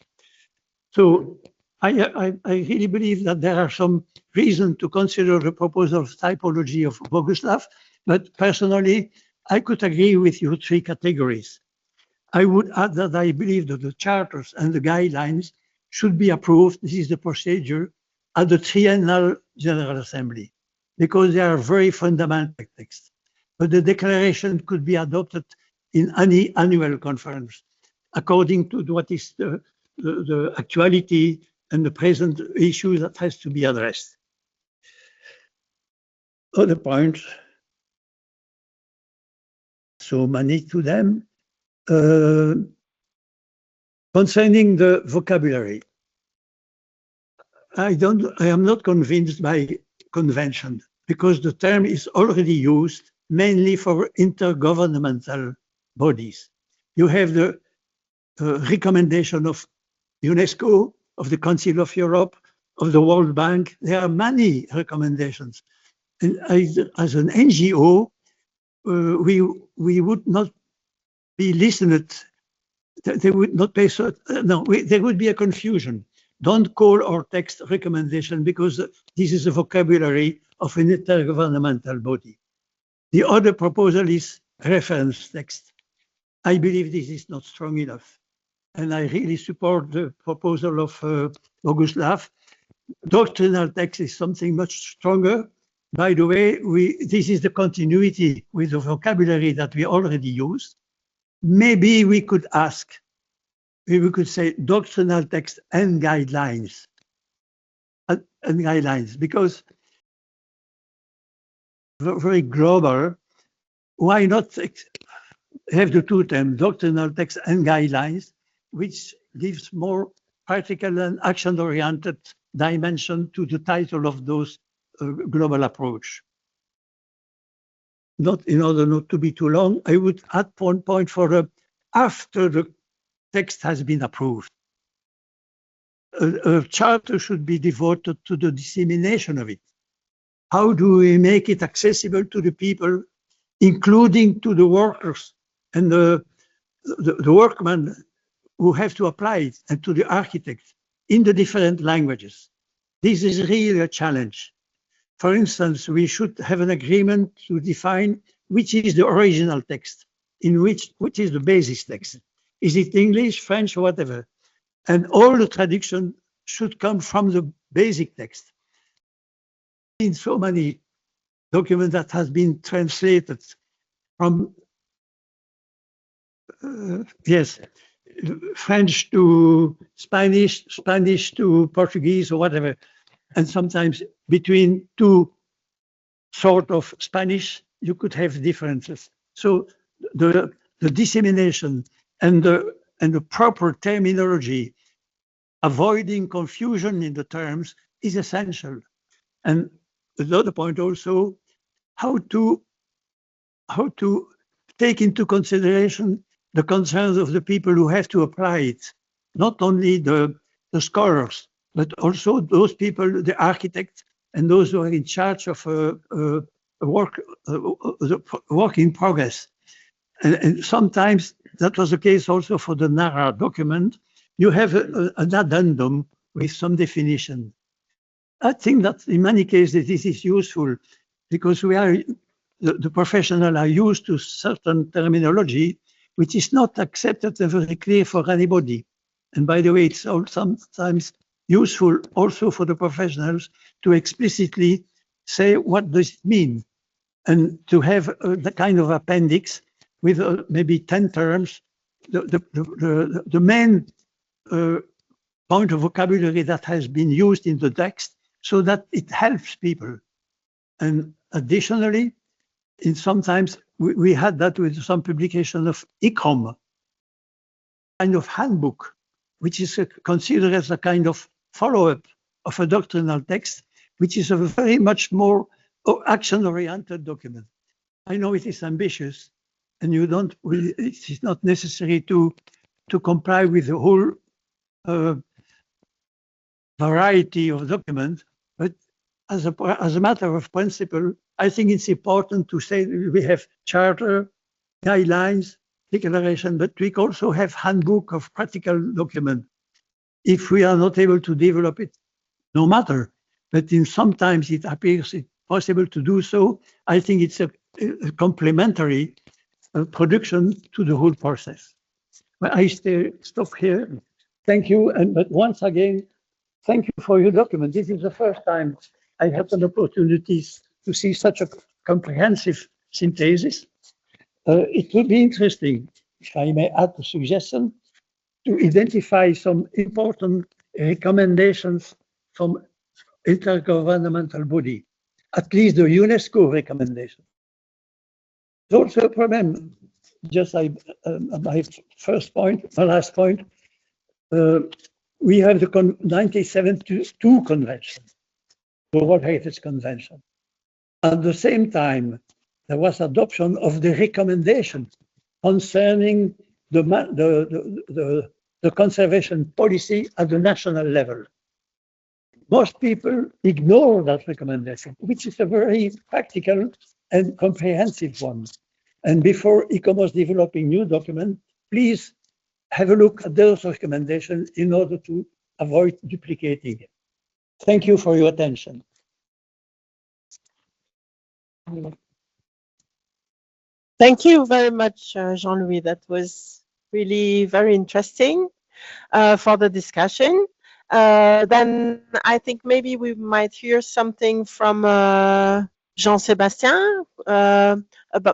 So I really believe that there are some reasons to consider the proposal of typology of Boguslav, but personally, I could agree with your three categories. I would add that I believe that the charters and the guidelines should be approved. This is the procedure at the Triennial General Assembly, because they are very fundamental texts. But the declaration could be adopted in any annual conference, according to what is the actuality and the present issue that has to be addressed. Other points, so many to them. Concerning the vocabulary, I am not convinced by convention because the term is already used mainly for intergovernmental bodies. You have the recommendation of UNESCO, of the Council of Europe, of the World Bank. There are many recommendations. And as an NGO, we would not be listened. They would not pay so. No, there would be a confusion. Don't call our text recommendation because this is a vocabulary of an intergovernmental body. The other proposal is reference text. I believe this is not strong enough. And I really support the proposal of Boguslav. Doctrinal text is something much stronger. By the way, this is the continuity with the vocabulary that we already use. Maybe we could ask, we could say doctrinal text and guidelines, because very global. Why not have the two terms, doctrinal text and guidelines, which gives more practical and action-oriented dimension to the title of those global approach. Not in order not to be too long, I would add one point for after the text has been approved. A charter should be devoted to the dissemination of it. How do we make it accessible to the people, including to the workers and the workmen who have to apply it, and to the architects in the different languages? This is really a challenge. For instance, we should have an agreement to define which is the original text, which is the basis text. Is it English, French, or whatever? And all the traduction should come from the basic text. In so many documents that has been translated from, French to Spanish, Spanish to Portuguese or whatever. And sometimes between two sort of Spanish, you could have differences. So the dissemination and the proper terminology, avoiding confusion in the terms, is essential. And another point also, how to take into consideration the concerns of the people who have to apply it, not only the scholars, but also those people, the architects, and those who are in charge of a work in progress. And sometimes that was the case also for the NARA document. You have an addendum with some definition. I think that in many cases this is useful because the professionals are used to certain terminology which is not accepted and very clear for anybody. And by the way, it's sometimes useful also for the professionals to explicitly say what does it mean, and to have the kind of appendix with maybe 10 terms, the main point of vocabulary that has been used in the text, so that it helps people. And additionally, sometimes we had that with some publication of ADCOM, kind of handbook, which is considered as a kind of follow-up of a doctrinal text, which is a very much more action-oriented document. I know it is ambitious, and it is not necessary to comply with the whole variety of documents, but as a matter of principle, I think it's important to say that we have charter, guidelines, declaration, but we also have handbook of practical document. If we are not able to develop it, no matter, but sometimes it appears it's possible to do so, I think it's a complementary production to the whole process. Well, I stop here. Thank you, but once again, thank you for your document. This is the first time I had an opportunity to see such a comprehensive synthesis. It would be interesting, if I may add a suggestion, to identify some important recommendations from intergovernmental body, at least the UNESCO recommendation. There's also a problem, just my first point, my last point, we have the 1972 convention, the World Heritage Convention. At the same time, there was adoption of the recommendation concerning the conservation policy at the national level. Most people ignore that recommendation, which is a very practical and comprehensive one. And before ICOMOS developing new document, please have a look at those recommendations in order to avoid duplicating it. Thank you for your attention. Thank you very much, Jean-Louis. That was really very interesting for the discussion. Then I think maybe we might hear something from Jean-Sébastien,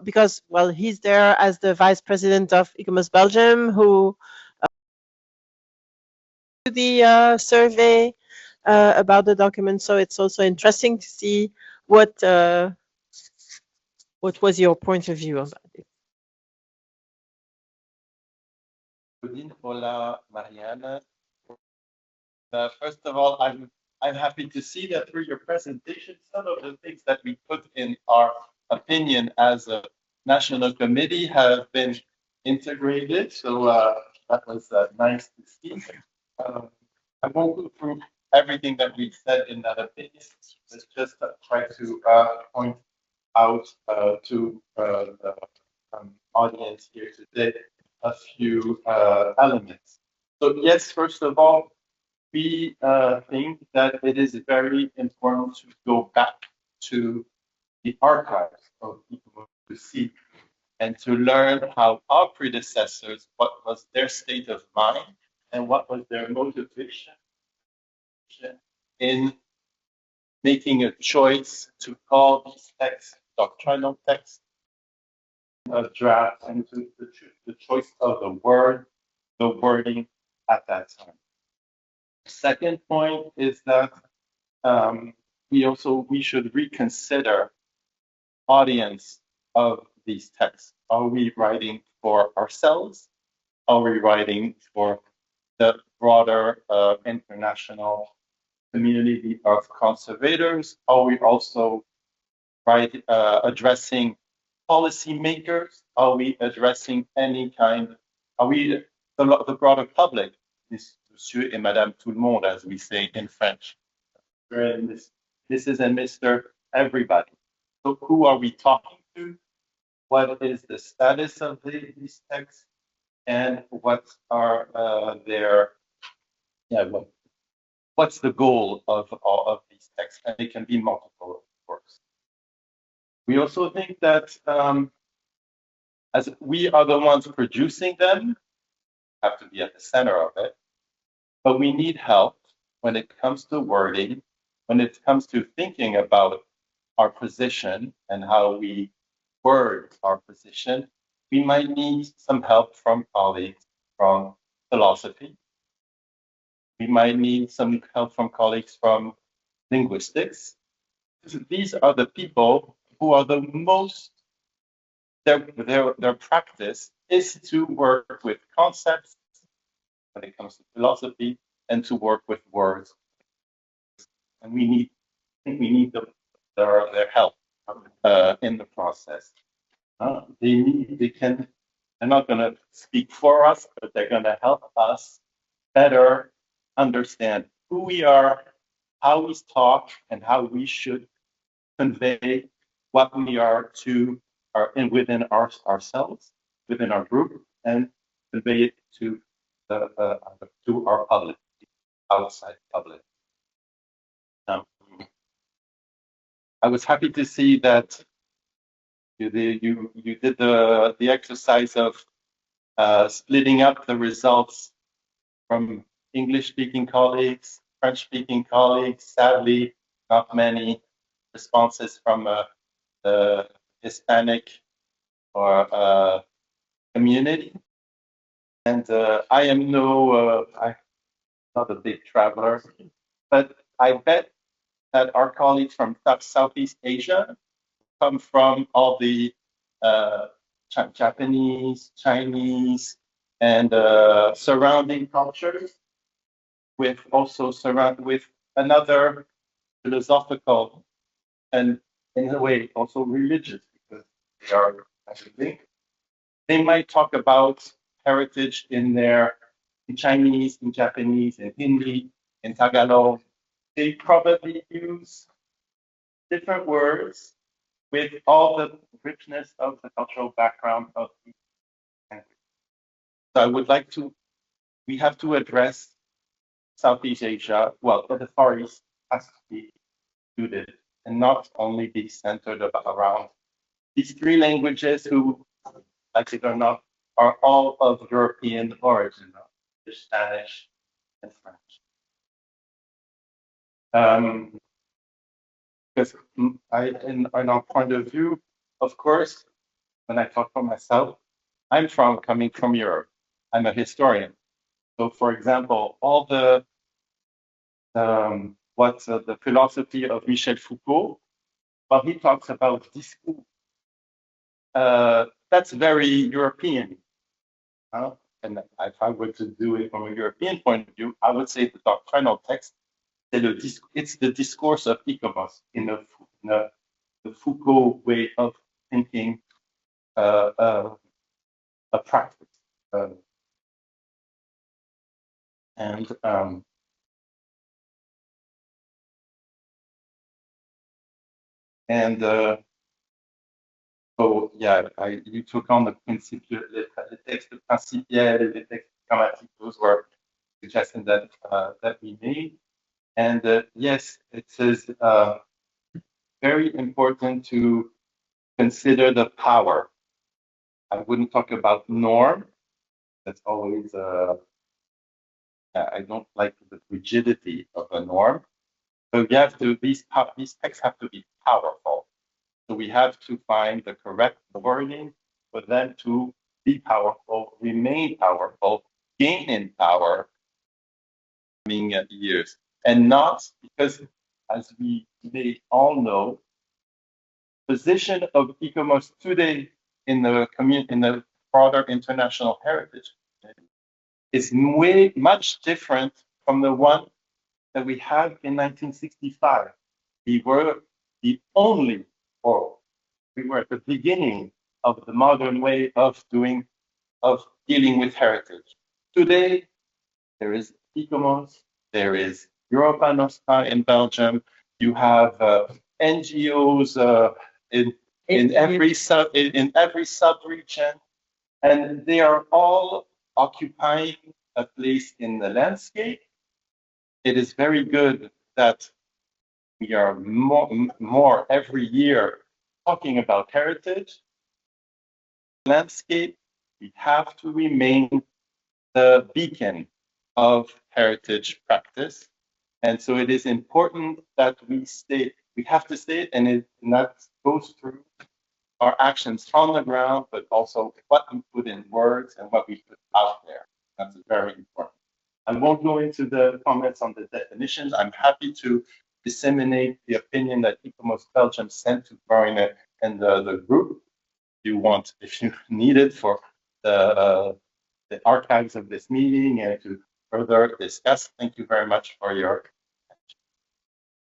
because, well, he's there as the Vice President of ICOMOS Belgium, who the survey about the document. So it's also interesting to see what was your point of view about it. Hola, Mariana. First of all, I'm happy to see that through your presentation, some of the things that we put in our opinion as a national committee have been integrated. So that was nice to see. I won't go through everything that we said in that opinion. Let's just try to point out to the audience here today a few elements. So yes, first of all, we think that it is very important to go back to the archives of ICOMOS to see and to learn how our predecessors, what was their state of mind and what was their motivation in making a choice to call these texts doctrinal texts, a draft, and to the choice of the wording at that time. Second point is that we should reconsider audience of these texts. Are we writing for ourselves? Are we writing for the broader international community of conservators? Are we also addressing policymakers? Are we addressing any kind? Are we the broader public? Monsieur et Madame tout le monde, as we say in French. This is a Mr. Everybody. So who are we talking to? What is the status of these texts? And what are what's the goal of all of these texts? And it can be multiple, of course. We also think that as we are the ones producing them, have to be at the center of it, but we need help when it comes to wording, when it comes to thinking about our position and how we word our position. We might need some help from colleagues from philosophy. We might need some help from colleagues from linguistics. These are the people who are the most, their practice is to work with concepts when it comes to philosophy and to work with words. And we need their help in the process. They're not going to speak for us, but they're going to help us better understand who we are, how we talk, and how we should convey what we are to within ourselves, within our group, and convey it to our public, outside public. I was happy to see that you did the exercise of splitting up the results from English-speaking colleagues, French-speaking colleagues. Sadly, not many responses from the Hispanic or community. And I am I'm not a big traveler, but I bet that our colleagues from Southeast Asia come from all the Japanese, Chinese, and surrounding cultures, with another philosophical and in a way also religious, because they are, I think, they might talk about heritage in Chinese, in Japanese, in Hindi, in Tagalog. They probably use different words with all the richness of the cultural background of the language. So we have to address Southeast Asia, well, the Far East has to be included and not only be centered around these three languages who, like it or not, are all of European origin, Spanish and French. Because in our point of view, of course, when I talk for myself, coming from Europe. I'm a historian. So, for example, all the philosophy of Michel Foucault, well, he talks about discours. That's very European. And if I were to do it from a European point of view, I would say the doctrinal text, it's the discourse of ICOMOS in the Foucault way of thinking a practice. So, yeah, you took on the les textes principiels, les textes grammatiques, those were suggestions that we made. And yes, it is very important to consider the power. I wouldn't talk about norm. That's always, I don't like the rigidity of a norm. So these texts have to be powerful. So we have to find the correct wording for them to be powerful, remain powerful, gain in power in coming years. And not because, as we may all know, position of ICOMOS today in the broader international heritage is much different from the one that we had in 1965. We were the only, or we were at the beginning of the modern way of dealing with heritage. Today, there is ICOMOS, there is Europa Nostra in Belgium. You have NGOs in every sub-region, and they are all occupying a place in the landscape. It is very good that we are more every year talking about heritage landscape. We have to remain the beacon of heritage practice. And so it is important that we have to stay it, and that goes through our actions on the ground, but also what we put in words and what we put out there. That's very important. I won't go into the comments on the definitions. I'm happy to disseminate the opinion that ICOMOS Belgium sent to Brian and the group. If you need it for the archives of this meeting and to further discuss. Thank you very much for your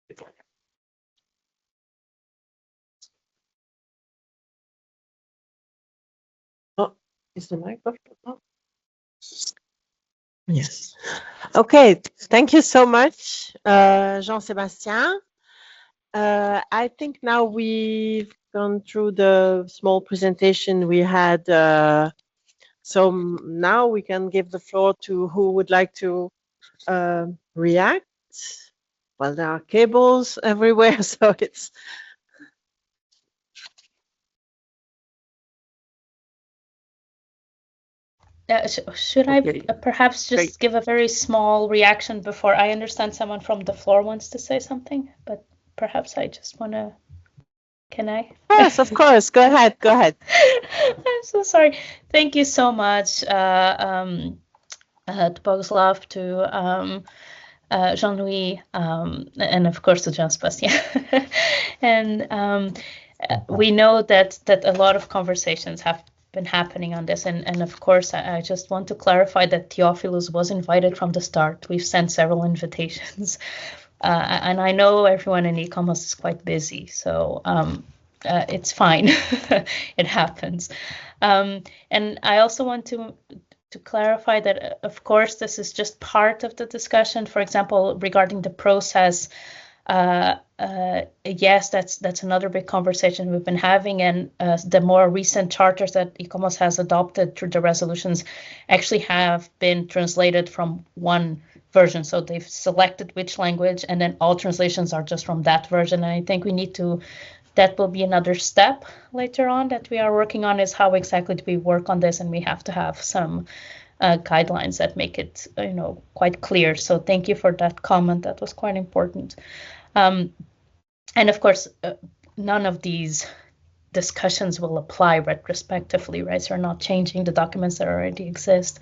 attention. Is the microphone on? Yes. Okay. Thank you so much, Jean-Sébastien. I think now we've gone through the small presentation we had. So now we can give the floor to who would like to react. Well, there are cables everywhere, so it's. Should I perhaps just give a very small reaction before? I understand someone from the floor wants to say something, but perhaps I just want to. Can I? Yes, of course. Go ahead. Go ahead. I'm so sorry. Thank you so much, to Boguslav, to Jean-Louis, and of course to Jean-Sébastien. And we know that a lot of conversations have been happening on this, and of course I just want to clarify that TheoPhilos was invited from the start. We've sent several invitations, and I know everyone in ICOMOS is quite busy, so it's fine. It happens. And I also want to clarify that, of course, this is just part of the discussion. For example, regarding the process, yes, that's another big conversation we've been having, and the more recent charters that ICOMOS has adopted through the resolutions actually have been translated from one version. So they've selected which language, and then all translations are just from that version. And I think we need to, that will be another step later on that we are working on, is how exactly do we work on this, and we have to have some guidelines that make it, quite clear. So thank you for that comment. That was quite important. And of course, none of these discussions will apply retrospectively, right? So we're not changing the documents that already exist.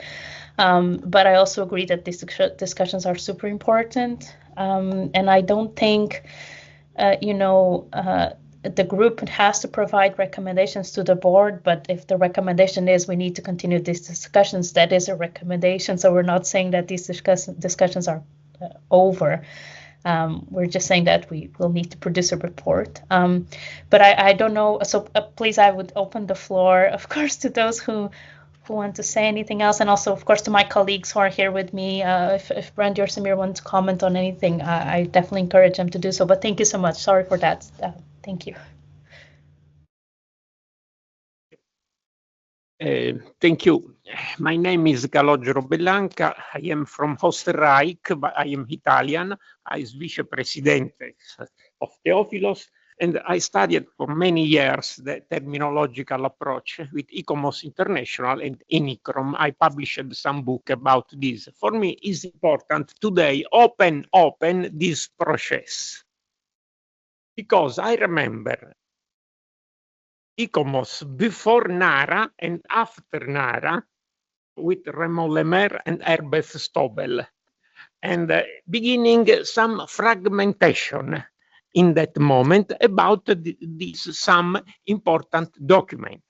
But I also agree that these discussions are super important. And I don't think, the group has to provide recommendations to the board, but if the recommendation is we need to continue these discussions, that is a recommendation. So we're not saying that these discussions are over. We're just saying that we will need to produce a report. But I don't know. So please, I would open the floor, of course, to those who want to say anything else, and also, of course, to my colleagues who are here with me. If Brandy or Samir want to comment on anything, I definitely encourage them to do so. But thank you so much. Sorry for that. Thank you. Thank you. My name is Calogero Bellanca. I am from Oostenrijk, but I am Italian. I am Vice President of TheoPhilos, and I studied for many years the terminological approach with ICOMOS International and ENICROM. I published some book about this. For me, it's important today open this process, because I remember ICOMOS before NARA and after NARA with Raymond Lemaire and Herbert Stobel, and beginning some fragmentation in that moment about some important document,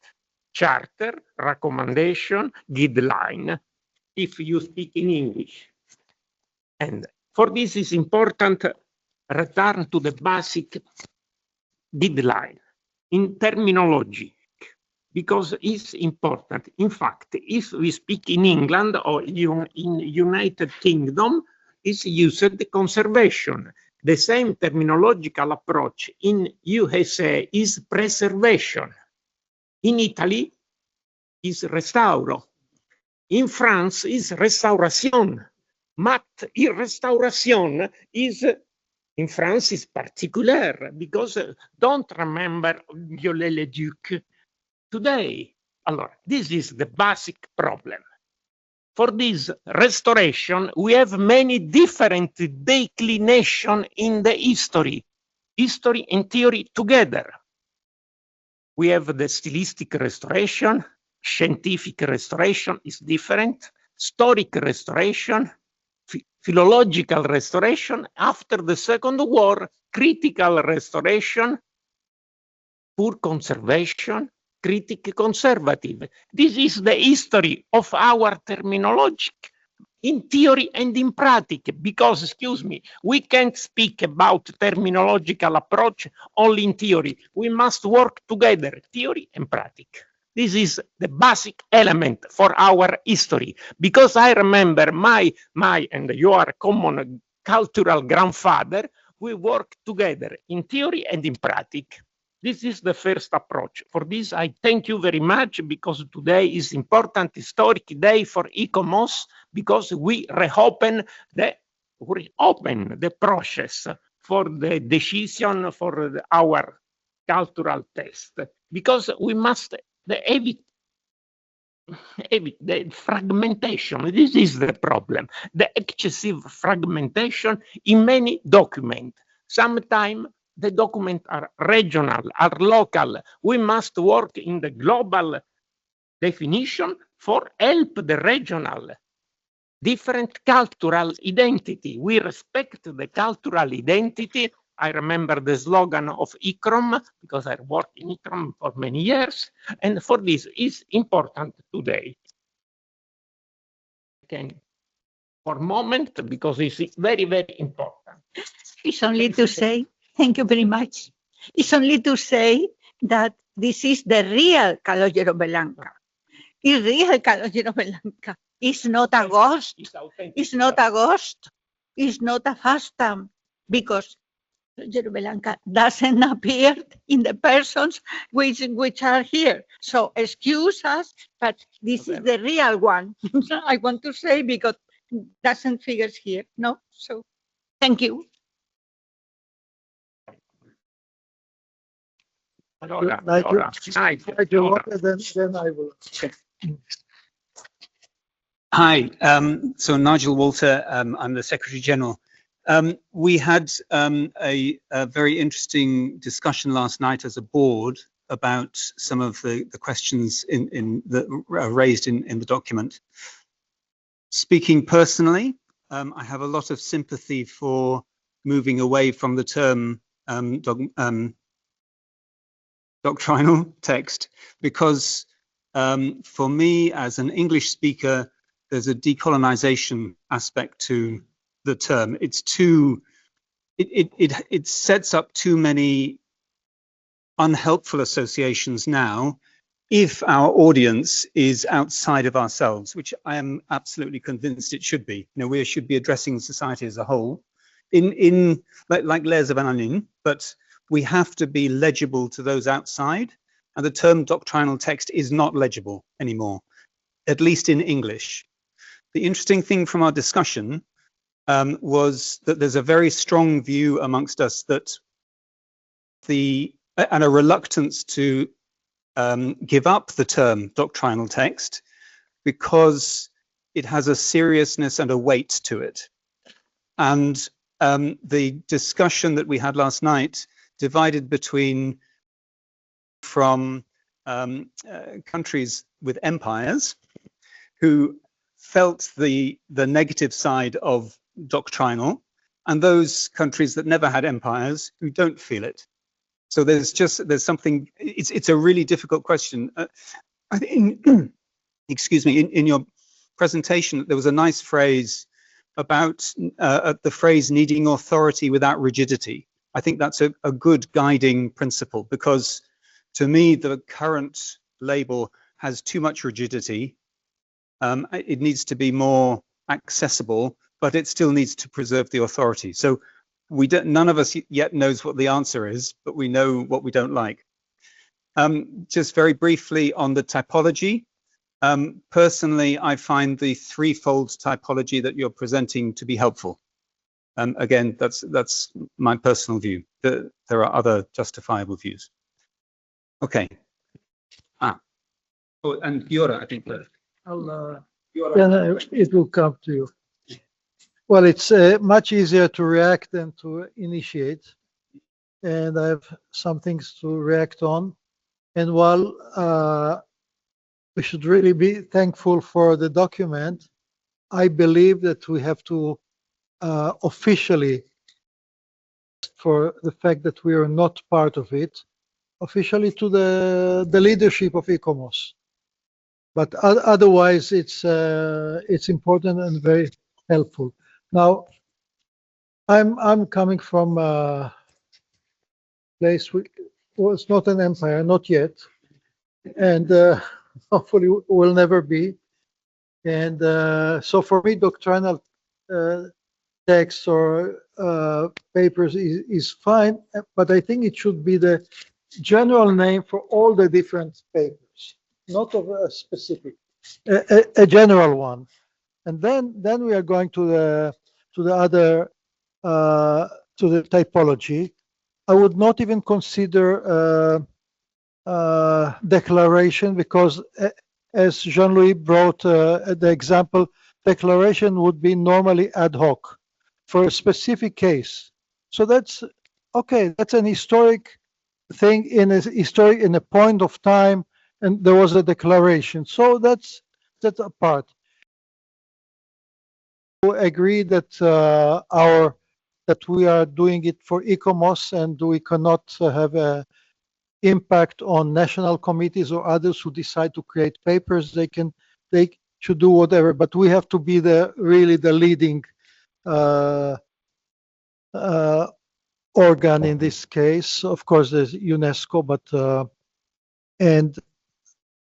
charter, recommendation, guideline, if you speak in English. And for this is important return to the basic guideline in terminology, because it's important. In fact, if we speak in England or in United Kingdom, it's used conservation, The same terminological approach in USA is preservation. In Italy is restauro. In France is restauration. But in restauration is, in France is particular, because don't remember Viollet-le-Duc today. Allora, this is the basic problem. For this restoration, we have many different declinations in the history and theory together. We have the stylistic restoration, scientific restoration is different, historic restoration, philological restoration, after the Second War, critical restoration, pure conservation, critic conservative. This is the history of our terminology in theory and in practice, because, excuse me, we can't speak about terminological approach only in theory. We must work together, theory and practice. This is the basic element for our history, because I remember my and your common cultural grandfather, we work together in theory and in practice. This is the first approach. For this, I thank you very much, because today is important historic day for ICOMOS, because we reopen the process for the decision for our cultural test, because we must evit the fragmentation. This is the problem, the excessive fragmentation in many documents. Sometimes the documents are regional, are local. We must work in the global definition for help the regional. Different cultural identity. We respect the cultural identity. I remember the slogan of ICROM, because I worked in ICROM for many years, and for this is important today. Okay. For a moment, because it's very, very important. It's only to say, thank you very much. It's only to say that this is the real Calogero Belanca. It's real Calogero Belanca. It's not a ghost. It's not a ghost. It's not a phantom, because Calogero Belanca doesn't appear in the persons which are here. So excuse us, but this is the real one. I want to say, because it doesn't figure here. No, so thank you. Allora, Nigel, then I will. Hi, so Nigel Walter, I'm the Secretary General. We had a very interesting discussion last night as a board about some of the questions that are raised in the document. Speaking personally, I have a lot of sympathy for moving away from the term doctrinal text, because for me as an English speaker, there's a decolonization aspect to the term. It's too, it sets up too many unhelpful associations now if our audience is outside of ourselves, which I am absolutely convinced it should be. You know, we should be addressing society as a whole in like layers of an onion, but we have to be legible to those outside, and the term doctrinal text is not legible anymore, at least in English. The interesting thing from our discussion was that there's a very strong view amongst us that and a reluctance to give up the term doctrinal text, because it has a seriousness and a weight to it. And the discussion that we had last night divided between from countries with empires who felt the negative side of doctrinal, and those countries that never had empires who don't feel it. So there's something, it's a really difficult question. I think excuse me, in your presentation, there was a nice phrase about the phrase needing authority without rigidity. I think that's a good guiding principle, because to me, the current label has too much rigidity. It needs to be more accessible, but it still needs to preserve the authority. So none of us yet knows what the answer is, but we know what we don't like. Just very briefly on the typology. Personally, I find the threefold typology that you're presenting to be helpful. Again, that's my personal view. There are other justifiable views. Okay. Oh, and Giora, I think. It will come to you. Well, it's much easier to react than to initiate. And I have some things to react on. And while we should really be thankful for the document, I believe that we have to officially, for the fact that we are not part of it, officially to the leadership of ICOMOS. But otherwise, it's important and very helpful. Now, I'm coming from a place which was not an empire, not yet, and hopefully will never be. And so for me, doctrinal texts or papers is fine, but I think it should be the general name for all the different papers, not of a specific, a general one. And then we are going to the other to the typology. I would not even consider declaration, because as Jean-Louis brought the example, declaration would be normally ad hoc for a specific case. So that's okay. That's an historic thing in a point of time, and there was a declaration. So that's a part. Agree that that we are doing it for ICOMOS, and we cannot have a impact on national committees or others who decide to create papers. They should do whatever, but we have to be really the leading organ in this case. Of course, there's UNESCO, but and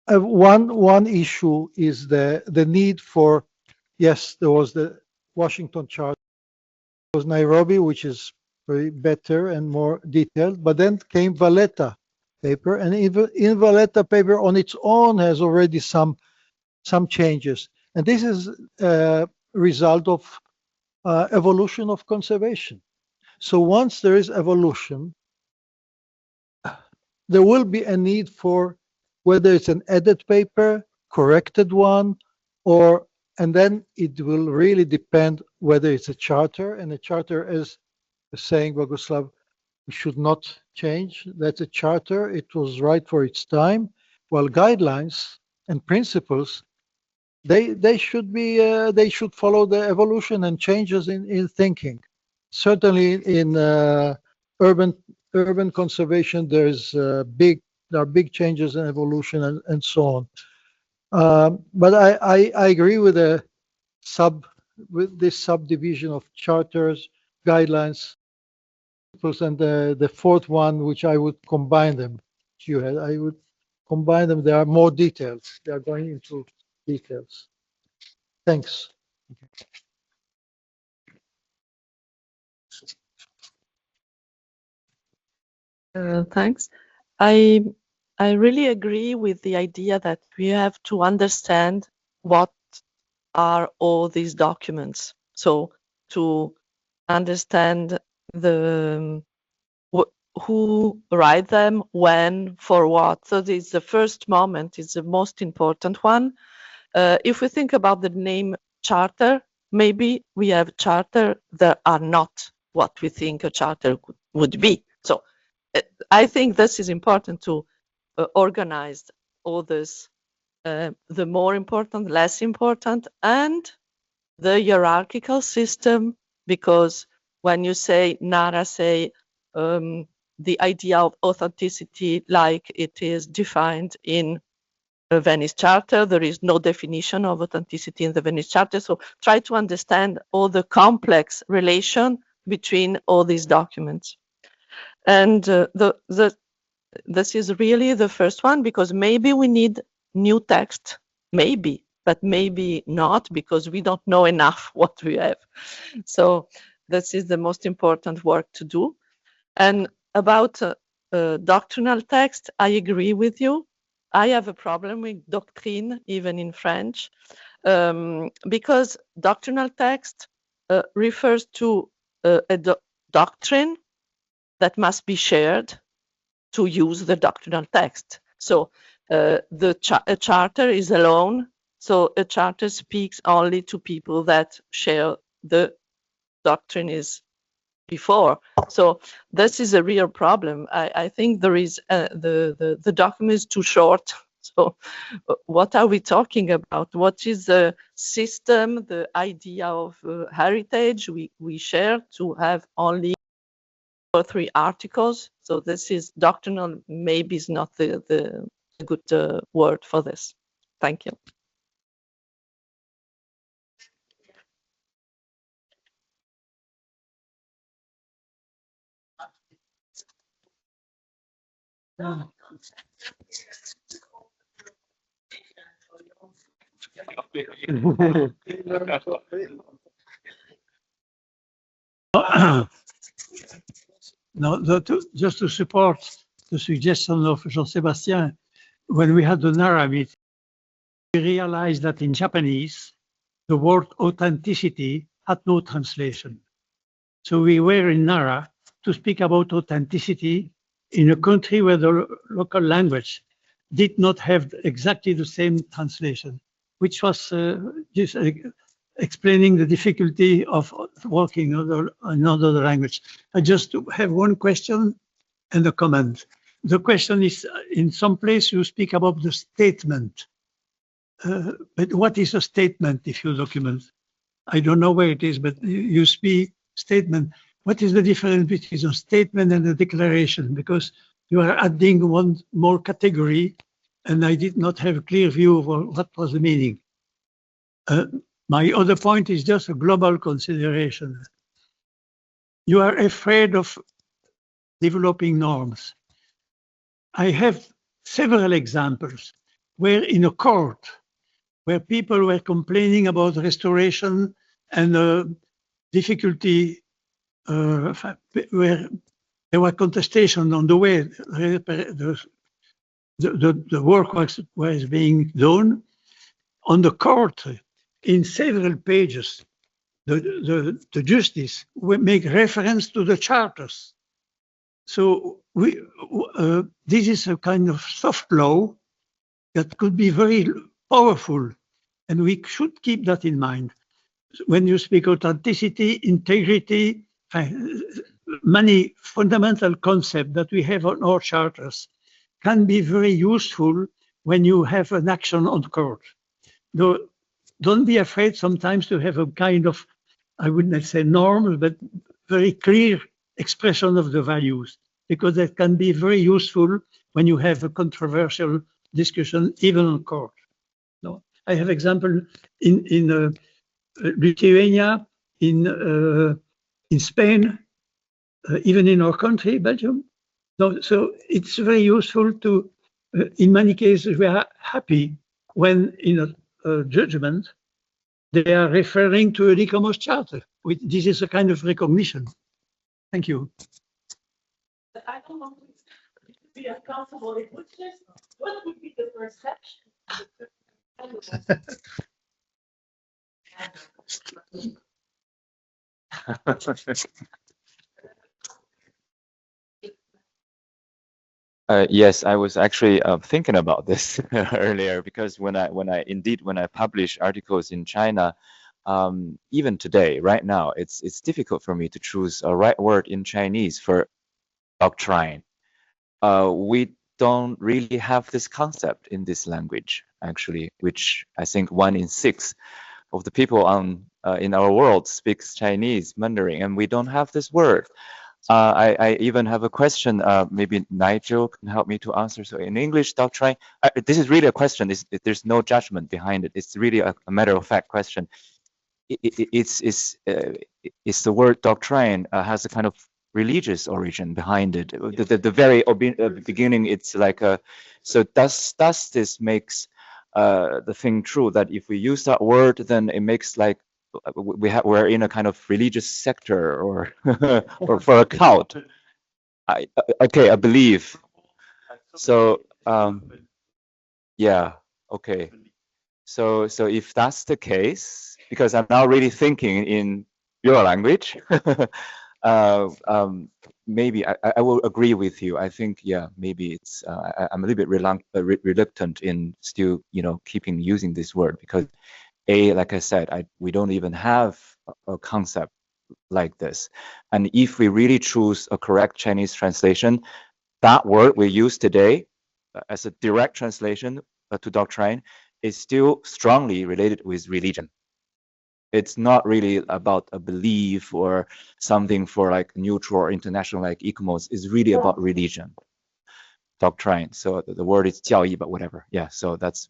one issue is the need for, yes, there was the Washington Charter, there was Nairobi, which is very better and more detailed, but then came Valletta paper, and even in Valletta paper on its own has already some changes, and this is a result of evolution of conservation. So once there is evolution, there will be a need for whether it's an edit paper, corrected one, and then it will really depend whether it's a charter, and a charter, as saying Boguslav, should not change. That's a charter. It was right for its time, while guidelines and principles, they should be they should follow the evolution and changes in thinking. Certainly in urban conservation, there are big changes in evolution and so on. But I agree with this subdivision of charters, guidelines, and the fourth one, which I would combine them. I would combine them. There are more details. They are going into details. Thanks. Thanks. I really agree with the idea that we have to understand what are all these documents. So to understand who write them, when, for what. So this is the first moment, is the most important one. If we think about the name charter, maybe we have charter that are not what we think a charter would be. So I think this is important to organize all this, the more important, less important, and the hierarchical system, because when you say NARA, say the idea of authenticity like it is defined in the Venice Charter, there is no definition of authenticity in the Venice Charter. So try to understand all the complex relation between all these documents. And this is really the first one, because maybe we need new text, maybe, but maybe not, because we don't know enough what we have. So this is the most important work to do. And about doctrinal text, I agree with you. I have a problem with doctrine, even in French, because doctrinal text refers to a doctrine that must be shared to use the doctrinal text. So a charter is alone. So a charter speaks only to people that share the doctrine is before. So this is a real problem. I think there is the document is too short. So what are we talking about? What is the system, the idea of heritage we share to have only 2 or 3 articles? So this is doctrinal, maybe is not the good word for this. Thank you. No, just to support the suggestion of Jean-Sébastien, when we had the NARA meeting, we realized that in Japanese, the word authenticity had no translation. So we were in Nara to speak about authenticity in a country where the local language did not have exactly the same translation, which was just explaining the difficulty of working in another language. I just have one question and a comment. The question is, in some place you speak about the statement, but what is a statement if you document? I don't know where it is, but you speak statement. What is the difference between a statement and a declaration? Because you are adding one more category, and I did not have a clear view of what was the meaning. My other point is just a global consideration. You are afraid of developing norms. I have several examples where in a court, where people were complaining about restoration and difficulty, where there were contestation on the way the work was being done. On the court, in several pages, the justice will make reference to the charters. So this is a kind of soft law that could be very powerful, and we should keep that in mind. When you speak authenticity, integrity, many fundamental concepts that we have on our charters can be very useful when you have an action on court. Though, don't be afraid sometimes to have a kind of, I would not say normal, but very clear expression of the values, because that can be very useful when you have a controversial discussion, even on court. No, I have example in Lithuania, in Spain, even in our country, Belgium. No, so it's very useful to, in many cases, we are happy when in a judgment, they are referring to an ADCOM charter. This is a kind of recognition. Thank you. I don't want to be uncomfortable. What would be the perception? Yes, I was actually thinking about this earlier, because when I publish articles in China, even today, right now, it's difficult for me to choose a right word in Chinese for doctrine. We don't really have this concept in this language, actually, which I think 1 in 6 of the people in our world speaks Chinese, Mandarin, and we don't have this word. I even have a question, maybe Nigel can help me to answer. So in English, doctrine, this is really a question. There's no judgment behind it. It's really a matter of fact question. It's the word doctrine has a kind of religious origin behind it. The very beginning, it's like so does this makes the thing true that if we use that word, then it makes like we're in a kind of religious sector or or for a cult. Okay, I believe. So yeah, okay. So if that's the case, because I'm now really thinking in your language, maybe I will agree with you. I think, yeah, maybe it's I'm a little bit reluctant in still, keeping using this word, because like I said, we don't even have a concept like this. And if we really choose a correct Chinese translation, that word we use today as a direct translation to doctrine is still strongly related with religion. It's not really about a belief or something for like neutral or international like ADCOM. It's really about religion, doctrine. So the word is 教义, but whatever. Yeah, so that's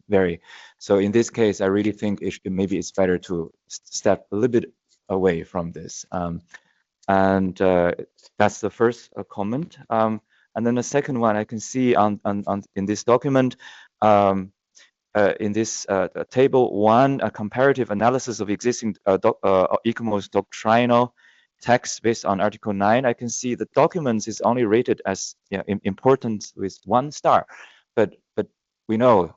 so in this case, I really think maybe it's better to step a little bit away from this. And that's the first comment. And then the second one I can see in this document, in this table 1, a comparative analysis of existing ADCOM's doctrinal text based on Article 9. I can see the documents is only rated as important with 1 star, but we know,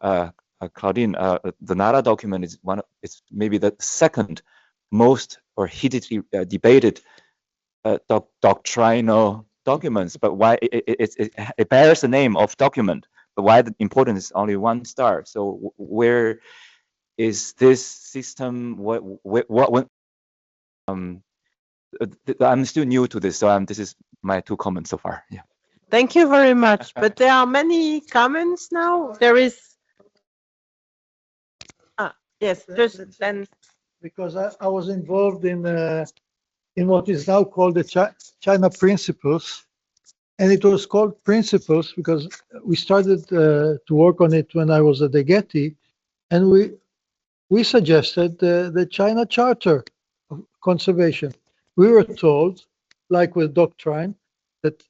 Claudine, the NARA document is it's maybe the second most or heatedly debated doctrinal documents, but why it bears the name of document, but why the importance is only 1 star? So where is this system? What I'm still new to this, so this is my 2 comments so far. Yeah. Thank you very much. But there are many comments now. There is. Yes, just then. Because I was involved in what is now called the China Principles, and it was called Principles because we started to work on it when I was at the Getty, and we suggested the China Charter of Conservation. We were told, like with doctrine, that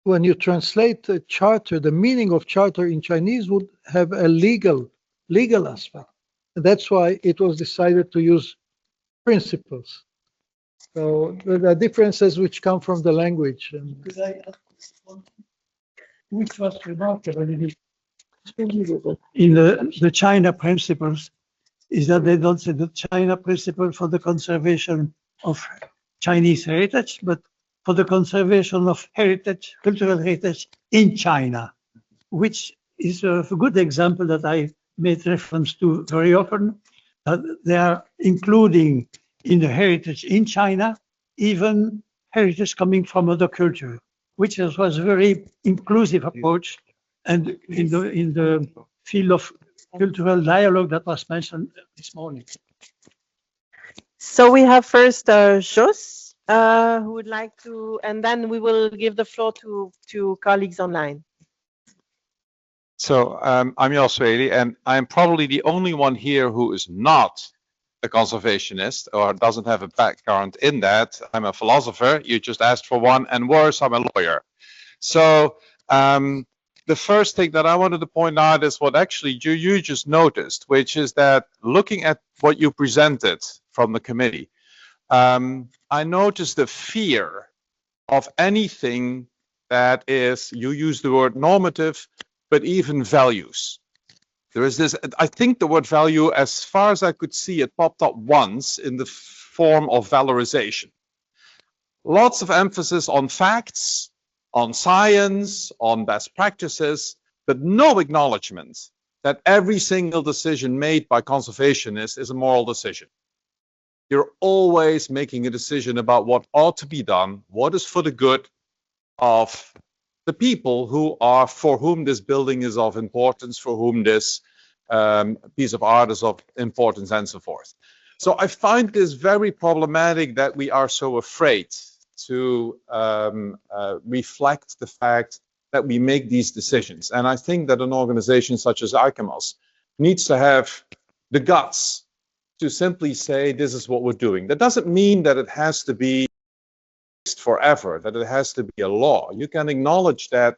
when you translate the charter, the meaning of charter in Chinese would have a legal aspect. And that's why it was decided to use principles. So there are differences which come from the language. Which was remarkable in the China Principles is that they don't say the China Principle for the conservation of Chinese heritage, but for the conservation of heritage, cultural heritage in China, which is a good example that I made reference to very often. They are including in the heritage in China, even heritage coming from other culture, which was a very inclusive approach. And in the field of cultural dialogue that was mentioned this morning. So we have first Jos, who would like to, and then we will give the floor to colleagues online. So I'm Jos Wely, and I'm probably the only one here who is not a conservationist or doesn't have a background in that. I'm a philosopher. You just asked for one, and worse, I'm a lawyer. So the first thing that I wanted to point out is what actually you just noticed, which is that looking at what you presented from the committee, I noticed the fear of anything that is, you use the word normative, but even values. There is this, I think the word value, as far as I could see, it popped up once in the form of valorization. Lots of emphasis on facts, on science, on best practices, but no acknowledgement that every single decision made by conservationists is a moral decision. You're always making a decision about what ought to be done, what is for the good of the people who are, for whom this building is of importance, for whom this piece of art is of importance, and so forth. So I find this very problematic that we are so afraid to reflect the fact that we make these decisions. And I think that an organization such as ADCOM needs to have the guts to simply say, this is what we're doing. That doesn't mean that it has to be forever, that it has to be a law. You can acknowledge that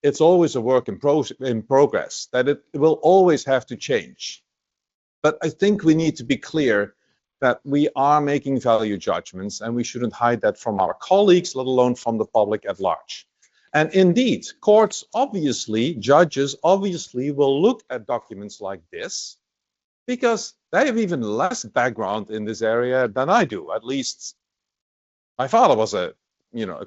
it's always a work in progress, that it will always have to change. But I think we need to be clear that we are making value judgments, and we shouldn't hide that from our colleagues, let alone from the public at large. And indeed, courts obviously, judges obviously will look at documents like this because they have even less background in this area than I do. At least my father was a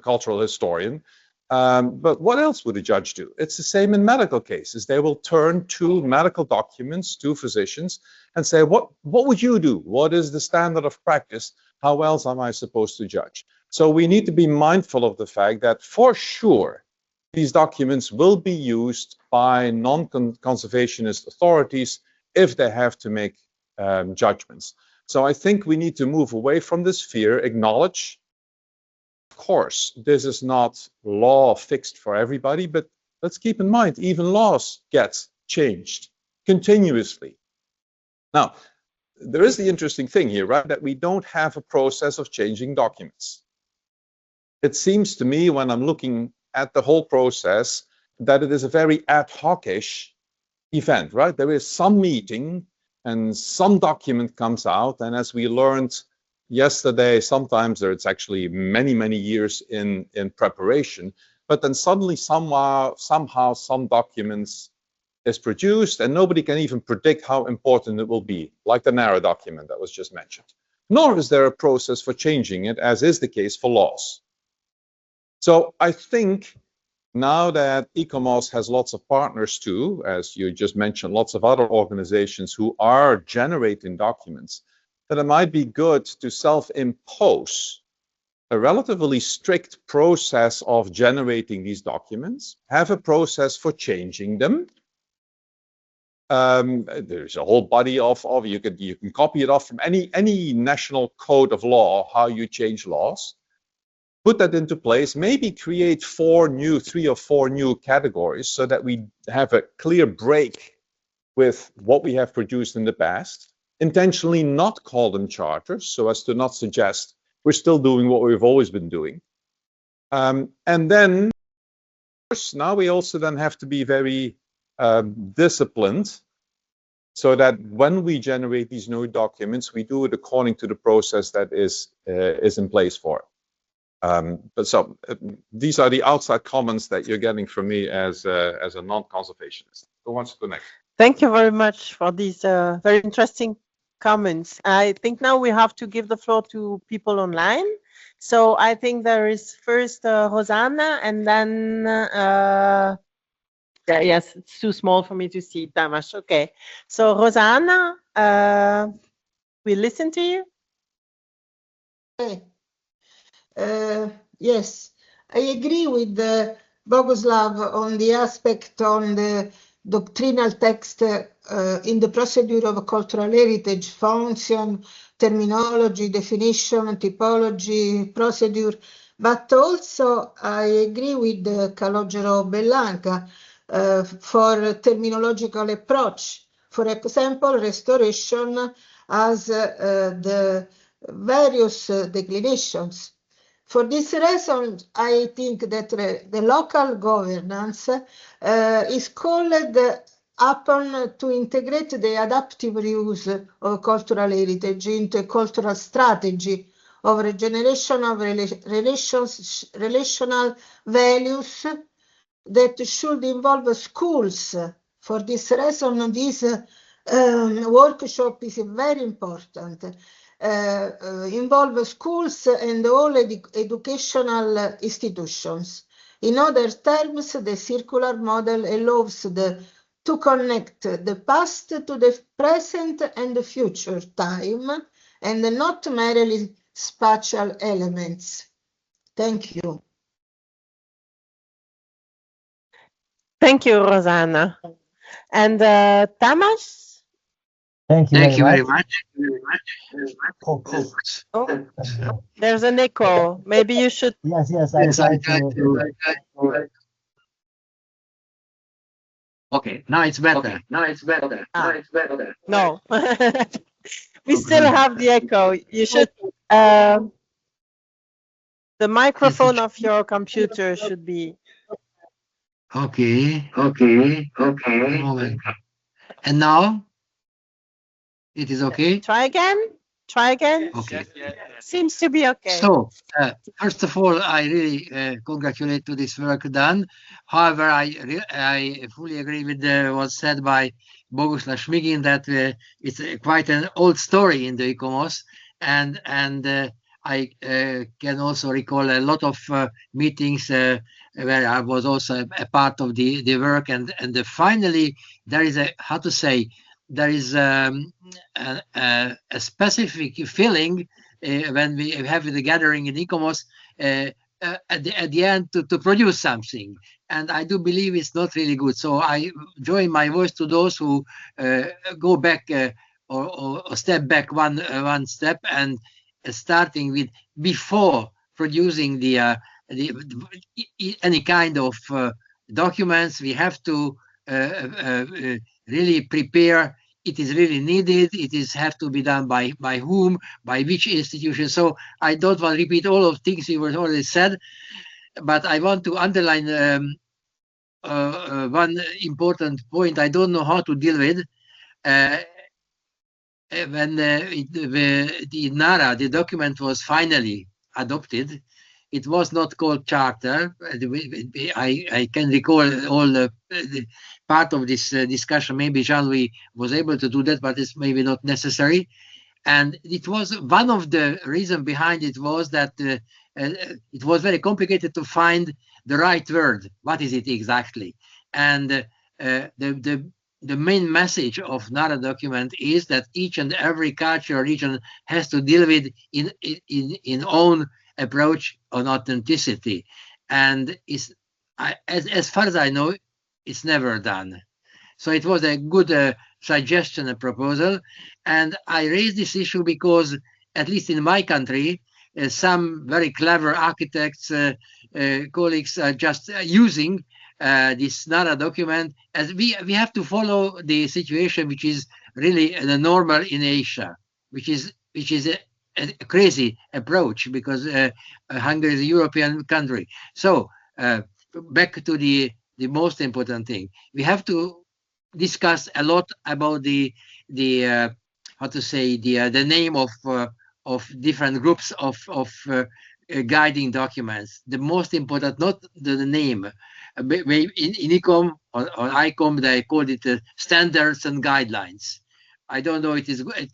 cultural historian. But what else would a judge do? It's the same in medical cases. They will turn to medical documents, to physicians, and say, what would you do? What is the standard of practice? How else am I supposed to judge? So we need to be mindful of the fact that for sure, these documents will be used by non-conservationist authorities if they have to make judgments. So I think we need to move away from this fear, acknowledge, of course, this is not law fixed for everybody, but let's keep in mind, even laws get changed continuously. Now, there is the interesting thing here, right, that we don't have a process of changing documents. It seems to me, when I'm looking at the whole process, that it is a very ad hoc-ish event, right? There is some meeting and some document comes out, and as we learned yesterday, sometimes it's actually many, many years in preparation, but then suddenly somehow some documents is produced and nobody can even predict how important it will be, like the narrow document that was just mentioned. Nor is there a process for changing it, as is the case for laws. So I think now that ICOMOS has lots of partners too, as you just mentioned, lots of other organizations who are generating documents, that it might be good to self-impose a relatively strict process of generating these documents, have a process for changing them. There's a whole body of you can copy it off from any national code of law, how you change laws. Put that into place, maybe create 3 or 4 new categories so that we have a clear break with what we have produced in the past. Intentionally not call them charters, so as to not suggest we're still doing what we've always been doing. And then, of course, now we also then have to be very disciplined so that when we generate these new documents, we do it according to the process that is in place for it. These are the outside comments that you're getting from me as a non-conservationist. Who wants to go next? Thank you very much for these very interesting comments. I think now we have to give the floor to people online. So I think there is first Rosanna, and then yes, it's too small for me to see, Tamas. Okay, so Rosanna, we listen to you. Okay. Yes, I agree with Boguslav on the aspect on the doctrinal text in the procedure of cultural heritage, function, terminology, definition, typology, procedure, but also I agree with Calogero Bellanca for terminological approach. For example, restoration has the various declinations. For this reason, I think that the local governance is called upon to integrate the adaptive use of cultural heritage into cultural strategy of regeneration of relational values that should involve schools. For this reason, this workshop is very important. Involve schools and all educational institutions. In other terms, the circular model allows to connect the past to the present and the future time, and not merely spatial elements. Thank you. Thank you, Rosanna. And Tamas? Thank you very much. Oh, there's an echo. Maybe you should. Yes, I try to. Okay, now it's better. No, we still have the echo. You should. The microphone of your computer should be. Okay. And now? It is okay? Try again. Try again. Okay. Seems to be okay. So, first of all, I really congratulate to this work done. However, I fully agree with what's said by Boguslav Šmigin that it's quite an old story in the ICOMOS, and I can also recall a lot of meetings where I was also a part of the work, and finally there is there is a specific feeling when we have the gathering in ICOMOS at the end to produce something. And I do believe it's not really good. So I join my voice to those who go back or step back one step, and starting with before producing any kind of documents, we have to really prepare. It is really needed. It is have to be done by whom, by which institution. So I don't want to repeat all of things you were already said, but I want to underline one important point. I don't know how to deal with when the NARA, the document was finally adopted. It was not called charter. I can recall all the part of this discussion. Maybe Jean-Louis was able to do that, but it's maybe not necessary. And it was one of the reasons behind it was that it was very complicated to find the right word. What is it exactly? And the main message of NARA document is that each and every culture or region has to deal with in own approach on authenticity, and as far as I know, it's never done. So it was a good suggestion, a proposal, and I raised this issue because, at least in my country, some very clever architects colleagues are just using this NARA document as we have to follow the situation which is really the normal in Asia, which is a crazy approach, because Hungary is a European country. So back to the most important thing, we have to discuss a lot about the how to say the name of different groups of guiding documents. The most important, not the name. In ICOM or ICOM, they called it standards and guidelines. I don't know,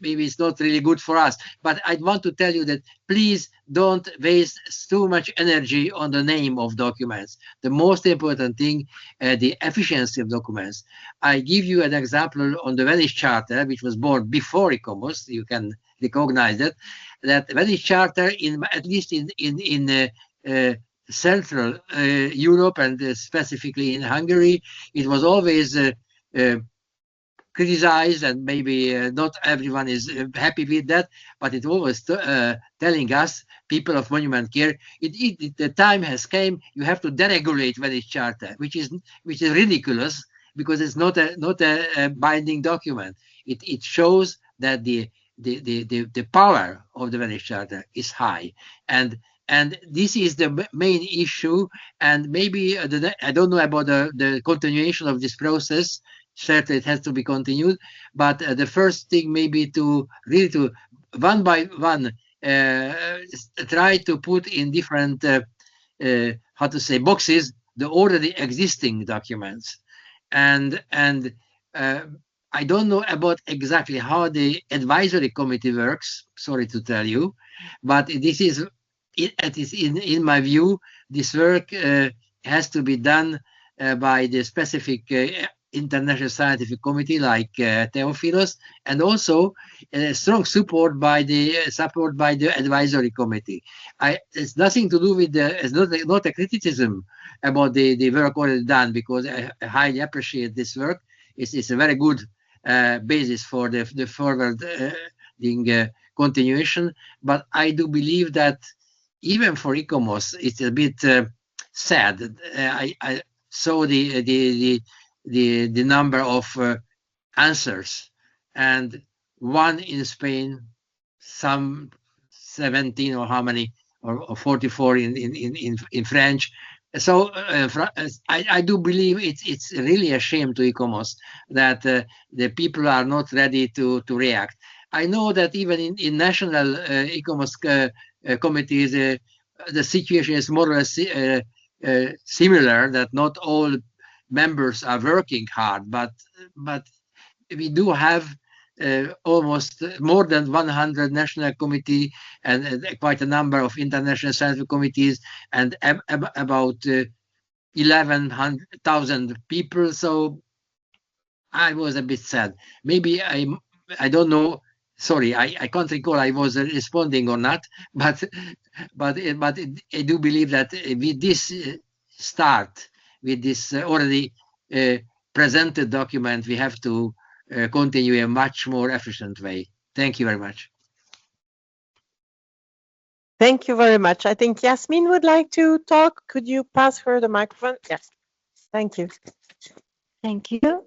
maybe it's not really good for us, but I want to tell you that please don't waste too much energy on the name of documents. The most important thing, the efficiency of documents. I give you an example on the Venice Charter, which was born before ICOMOS. You can recognize that Venice Charter, at least in Central Europe and specifically in Hungary, it was always criticized, and maybe not everyone is happy with that, but it always telling us, people of monument care, the time has came, you have to deregulate Venice Charter, which is ridiculous, because it's not a binding document. It shows that the power of the Venice Charter is high, and this is the main issue. And maybe I don't know about the continuation of this process. Certainly it has to be continued, but the first thing maybe to one by one try to put in different how to say boxes the already existing documents, and I don't know about exactly how the advisory committee works, sorry to tell you, but this is in my view, this work has to be done by the specific international scientific committee like TheoPhilos, and also strong support by the advisory committee. It's nothing to do with it's not a criticism about the work already done, because I highly appreciate this work. It's a very good basis for the forward continuation. But I do believe that even for ICOMOS, it's a bit sad. I saw the number of answers, and one in Spain, some 17 or how many, or 44 in French. So I do believe it's really a shame to ICOMOS that the people are not ready to react. I know that even in national ICOMOS committees, the situation is more or less similar, that not all members are working hard, but we do have almost more than 100 national committee and quite a number of international scientific committees and about 11,000 people. So I was a bit sad. Maybe I don't know. Sorry, I can't recall I was responding or not, but I do believe that with this start, with this already presented document, we have to continue in a much more efficient way. Thank you very much. Thank you very much. I think Yasmin would like to talk. Could you pass her the microphone? Yes. Thank you. Thank you.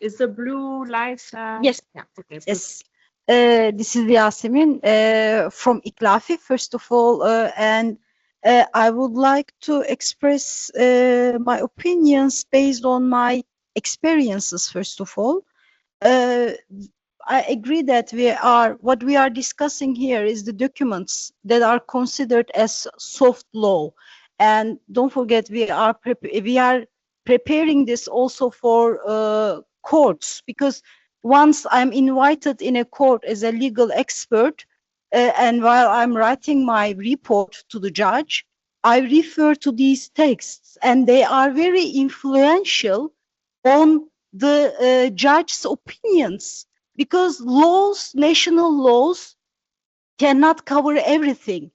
Is the blue light? Yes. Yeah. Okay. Yes. This is Yasemin from İklafi, first of all, and I would like to express my opinions based on my experiences, first of all. I agree that what we are discussing here is the documents that are considered as soft law. And don't forget, we are preparing this also for courts, because once I'm invited in a court as a legal expert, and while I'm writing my report to the judge, I refer to these texts, and they are very influential on the judge's opinions, because laws, national laws, cannot cover everything.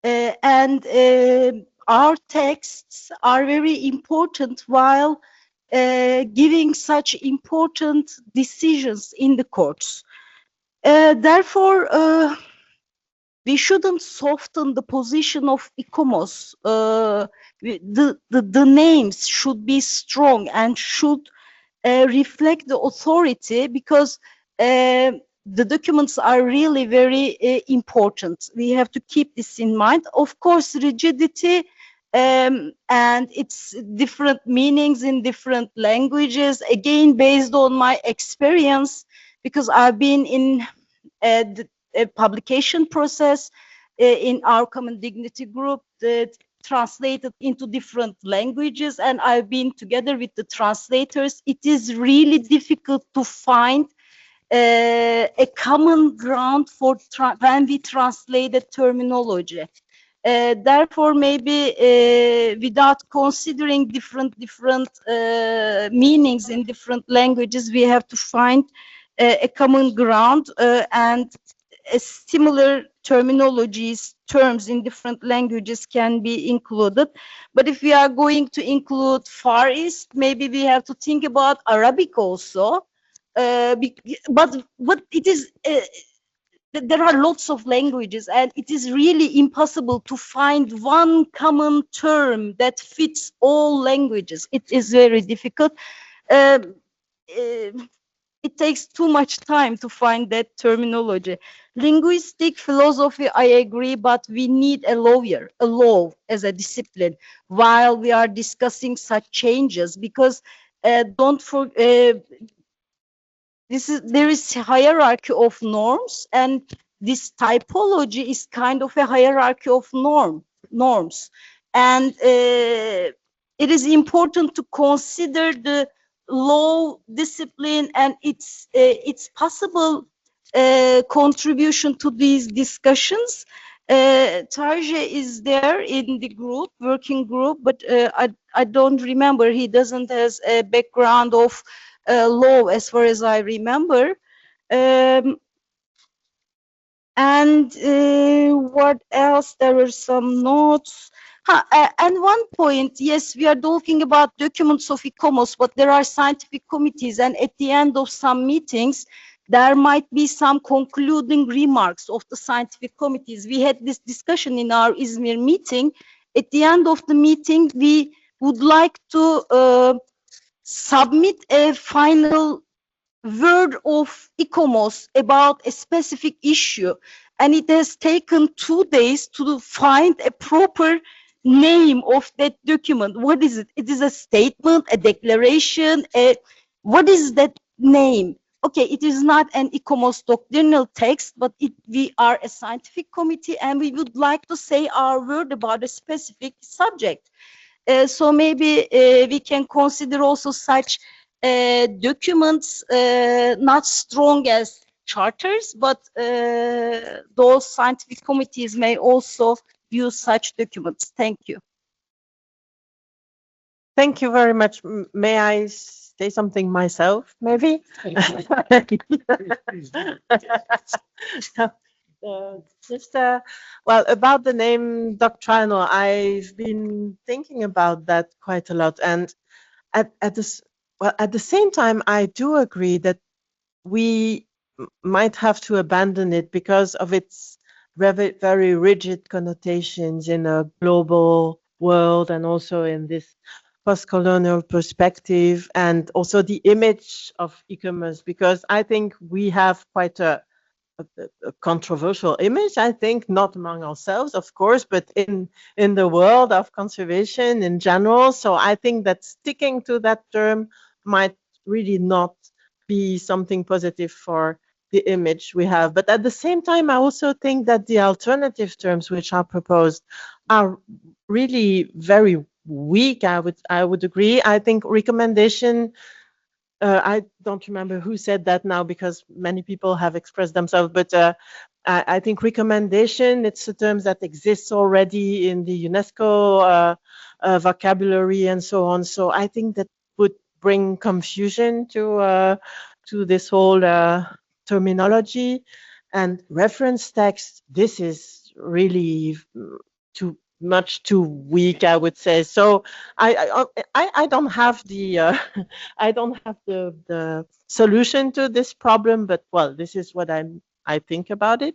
And our texts are very important while giving such important decisions in the courts. Therefore, we shouldn't soften the position of ICOMOS. The names should be strong and should reflect the authority, because the documents are really very important. We have to keep this in mind. Of course, rigidity and its different meanings in different languages, again, based on my experience, because I've been in the publication process in our Common Dignity group that translated into different languages, and I've been together with the translators. It is really difficult to find a common ground for when we translate the terminology. Therefore, maybe without considering different meanings in different languages, we have to find a common ground and a similar terms in different languages can be included. But if we are going to include Far East, maybe we have to think about Arabic also. But it is, there are lots of languages, and it is really impossible to find one common term that fits all languages. It is very difficult. It takes too much time to find that terminology. Linguistic philosophy, I agree, but we need a law as a discipline while we are discussing such changes, because there is hierarchy of norms, and this typology is kind of a hierarchy of norms. And it is important to consider the law discipline and its possible contribution to these discussions. Tarje is there in the group, working group, but I don't remember. He doesn't have a background of law as far as I remember. What else? There were some notes. And one point, yes, we are talking about documents of ICOMOS, but there are scientific committees, and at the end of some meetings, there might be some concluding remarks of the scientific committees. We had this discussion in our Izmir meeting. At the end of the meeting, we would like to submit a final word of ICOMOS about a specific issue, and it has taken 2 days to find a proper name of that document. What is it? It is a statement, a declaration, what is that name? okay, it is not an ICOMOS doctrinal text, but we are a scientific committee and we would like to say our word about a specific subject. So maybe we can consider also such documents not strong as charters, but those scientific committees may also use such documents. Thank you. Thank you very much. May I say something myself, maybe? Well, about the name doctrinal, I've been thinking about that quite a lot. And at the same time, I do agree that we might have to abandon it because of its very rigid connotations in a global world and also in this post-colonial perspective, and also the image of e-commerce, because I think we have quite a controversial image, I think, not among ourselves, of course, but in the world of conservation in general. So I think that sticking to that term might really not be something positive for the image we have. But at the same time, I also think that the alternative terms which are proposed are really very weak. I would agree. I think recommendation, I don't remember who said that now because many people have expressed themselves, but I think recommendation, it's a term that exists already in the UNESCO vocabulary and so on. So I think that would bring confusion to this whole terminology. And reference text, this is really too weak, I would say. So I don't have the I don't have the solution to this problem, but well, this is what I think about it.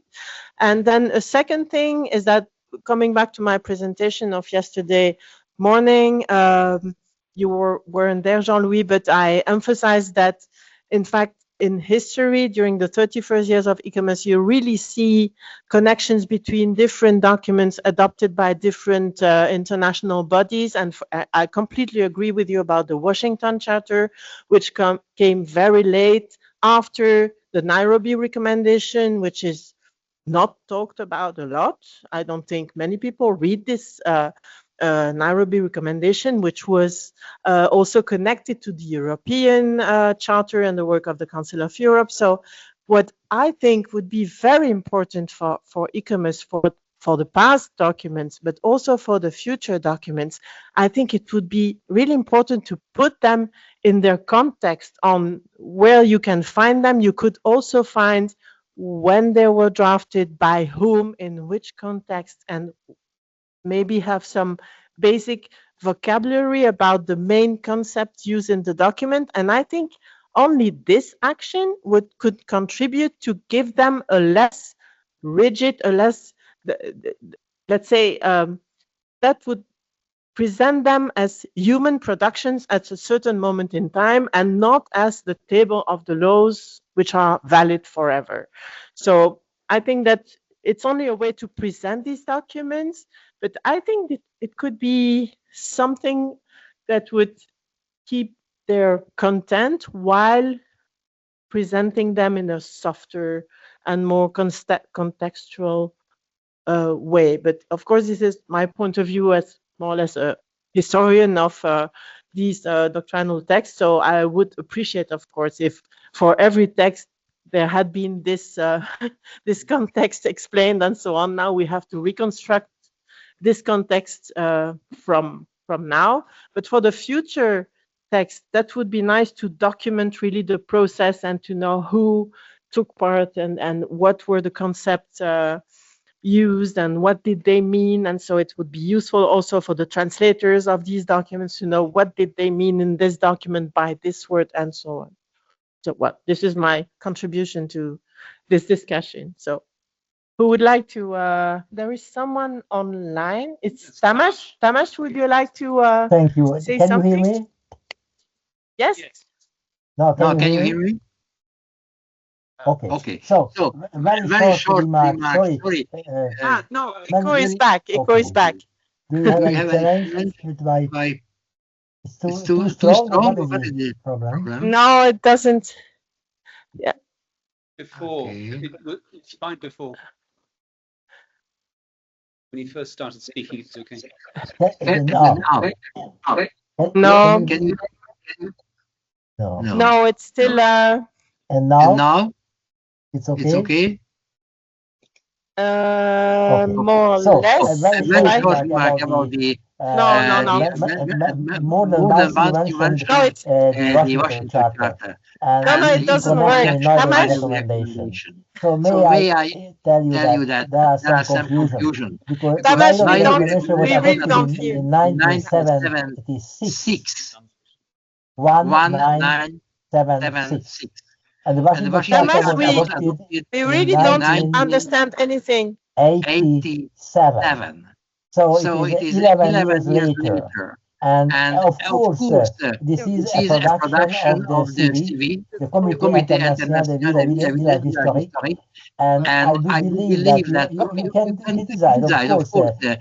And then a second thing is that, coming back to my presentation of yesterday morning, you weren't there, Jean-Louis, but I emphasized that, in fact, in history, during the 31st years of e-commerce, you really see connections between different documents adopted by different international bodies. And I completely agree with you about the Washington Charter, which came very late after the Nairobi recommendation, which is not talked about a lot. I don't think many people read this Nairobi recommendation, which was also connected to the European Charter and the work of the Council of Europe. So what I think would be very important for e-commerce, for the past documents, but also for the future documents, I think it would be really important to put them in their context on where you can find them. You could also find when they were drafted, by whom, in which context, and maybe have some basic vocabulary about the main concepts used in the document. And I think only this action could contribute to give them a less rigid, a less, let's say, that would present them as human productions at a certain moment in time and not as the table of the laws which are valid forever. So I think that it's only a way to present these documents, but I think that it could be something that would keep their content while presenting them in a softer and more contextual way. But of course, this is my point of view as more or less a historian of these doctrinal texts. So I would appreciate, of course, if for every text there had been this this context explained and so on. Now we have to reconstruct this context from now. But for the future text, that would be nice to document really the process and to know who took part and what were the concepts used and what did they mean. And so it would be useful also for the translators of these documents to know what did they mean in this document by this word and so on. So well, this is my contribution to this discussion. So who would like to, there is someone online. It's Tamas. Tamas, would you like to Thank you. say Can something? you hear me? Yes. No, Can you hear me? Okay. Okay. So, So, very short remark. Sorry. No, Echo is back. Echo is back. Do you have Do we any have challenge any with my? It's It's too too strong. strong. What is What is the the problem? problem? No, it doesn't. Yeah. Before, Okay. it's fine before. When he first started speaking, it's okay. Now, No, Can you? no. no, it's still And And now now it's it's okay. okay. Okay. more or So less. a very A very short Right? short remark remark about about the No, no, no. more than more than once you once you mentioned No, mentioned it's the the Washington Washington Charter Charter and no, no. and It in in doesn't connection work. with connection with Nairobi Tamas, Nairobi recommendation. recommendation. So So may I tell you tell you that that there are there some are some confusion confusion because because Tamas, we Nairobi don't. Nairobi recommendation was We really adopted don't recommendation hear. in in 1976, 1976, 1976, 1976, and the and the Washington Washington Charter Tamas, was Charter was adopted adopted we in really in don't 1987. understand anything. 1987. So it So is it is 11 11 years years later. later. And And of of course, course, this is this a is a production production of the of the CIVI, CV, the the Comité Comité International de International de Village Village Historique. Historique. And And I do I do believe that believe that you can criticize, of course,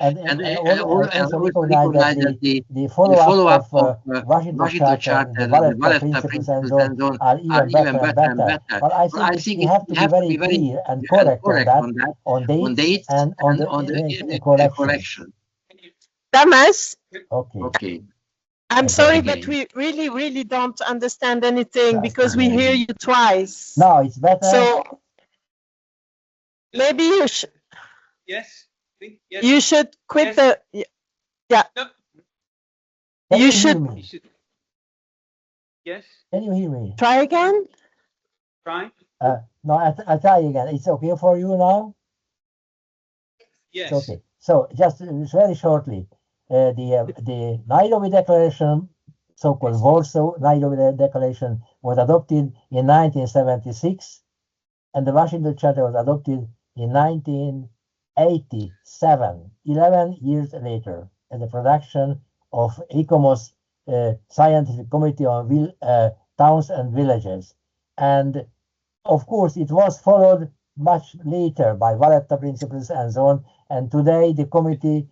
and also also recognize that recognize that the the follow-up follow-up of of Washington Washington Charter, the Charter, the Valletta Valletta principles and principles so on and so on are are even even better and better and better. better. But I But I think think we have to we be have to very be very clear and and correct on correct that, on that, on on dates dates and on and the on the collection. collection. Tamas, Okay. Okay. I'm Again. sorry, but we really, really don't understand anything Just because we again. hear you twice. Now it's better. So maybe Yes. Yes. you should quit Yes. the. Yeah. No. Can You you should hear me? Yes. Can you hear me? try again. Try. No, I try again. It's okay for you now? Yes. It's okay. So just very shortly, the Nairobi Declaration, so-called Warsaw Nairobi Declaration, was adopted in 1976, and the Washington Charter was adopted in 1987, 11 years later, as a production of ADCOM's Scientific Committee on Towns and Villages. And of course, it was followed much later by Valletta principles and so on. And today the committee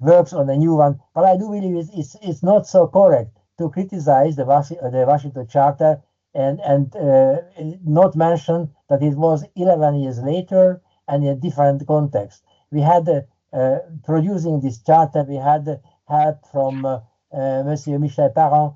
works on a new one. But I do believe it's not so correct to criticize the Washington Charter and not mention that it was 11 years later and in a different context. We had producing this charter, we had help from Monsieur Michel Parent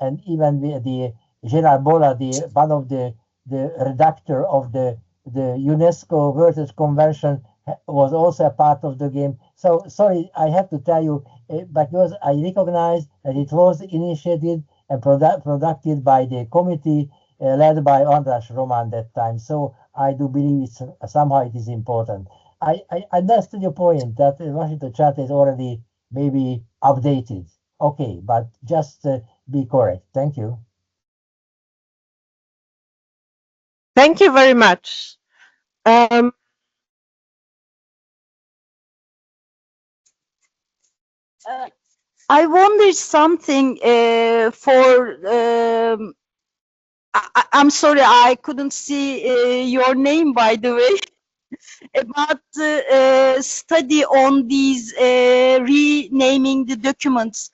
and even the Gerard Bola, one of the redactor of the UNESCO World Heritage Convention, was also a part of the game. So sorry, I have to tell you, because I recognize that it was initiated and produced by the committee led by András Roman that time. So I do believe somehow it is important. I understand your point that the Washington Charter is already maybe updated. Okay, but just be correct. Thank you. Thank you very much. I wonder something I'm sorry, I couldn't see your name, by the way, about the study on these renaming the documents.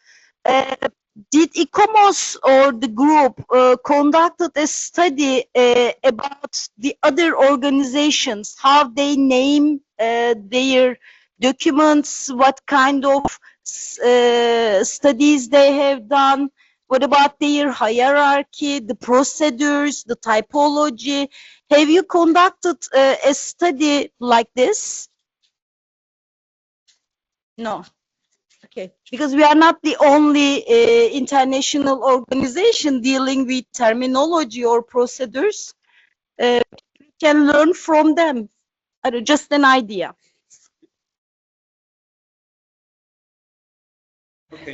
Did ICOMOS or the group conducted a study about the other organizations, how they name their documents, what kind of studies they have done? What about their hierarchy, the procedures, the typology? Have you conducted a study like this? No. Okay, because we are not the only international organization dealing with terminology or procedures. We can learn from them. Just an idea.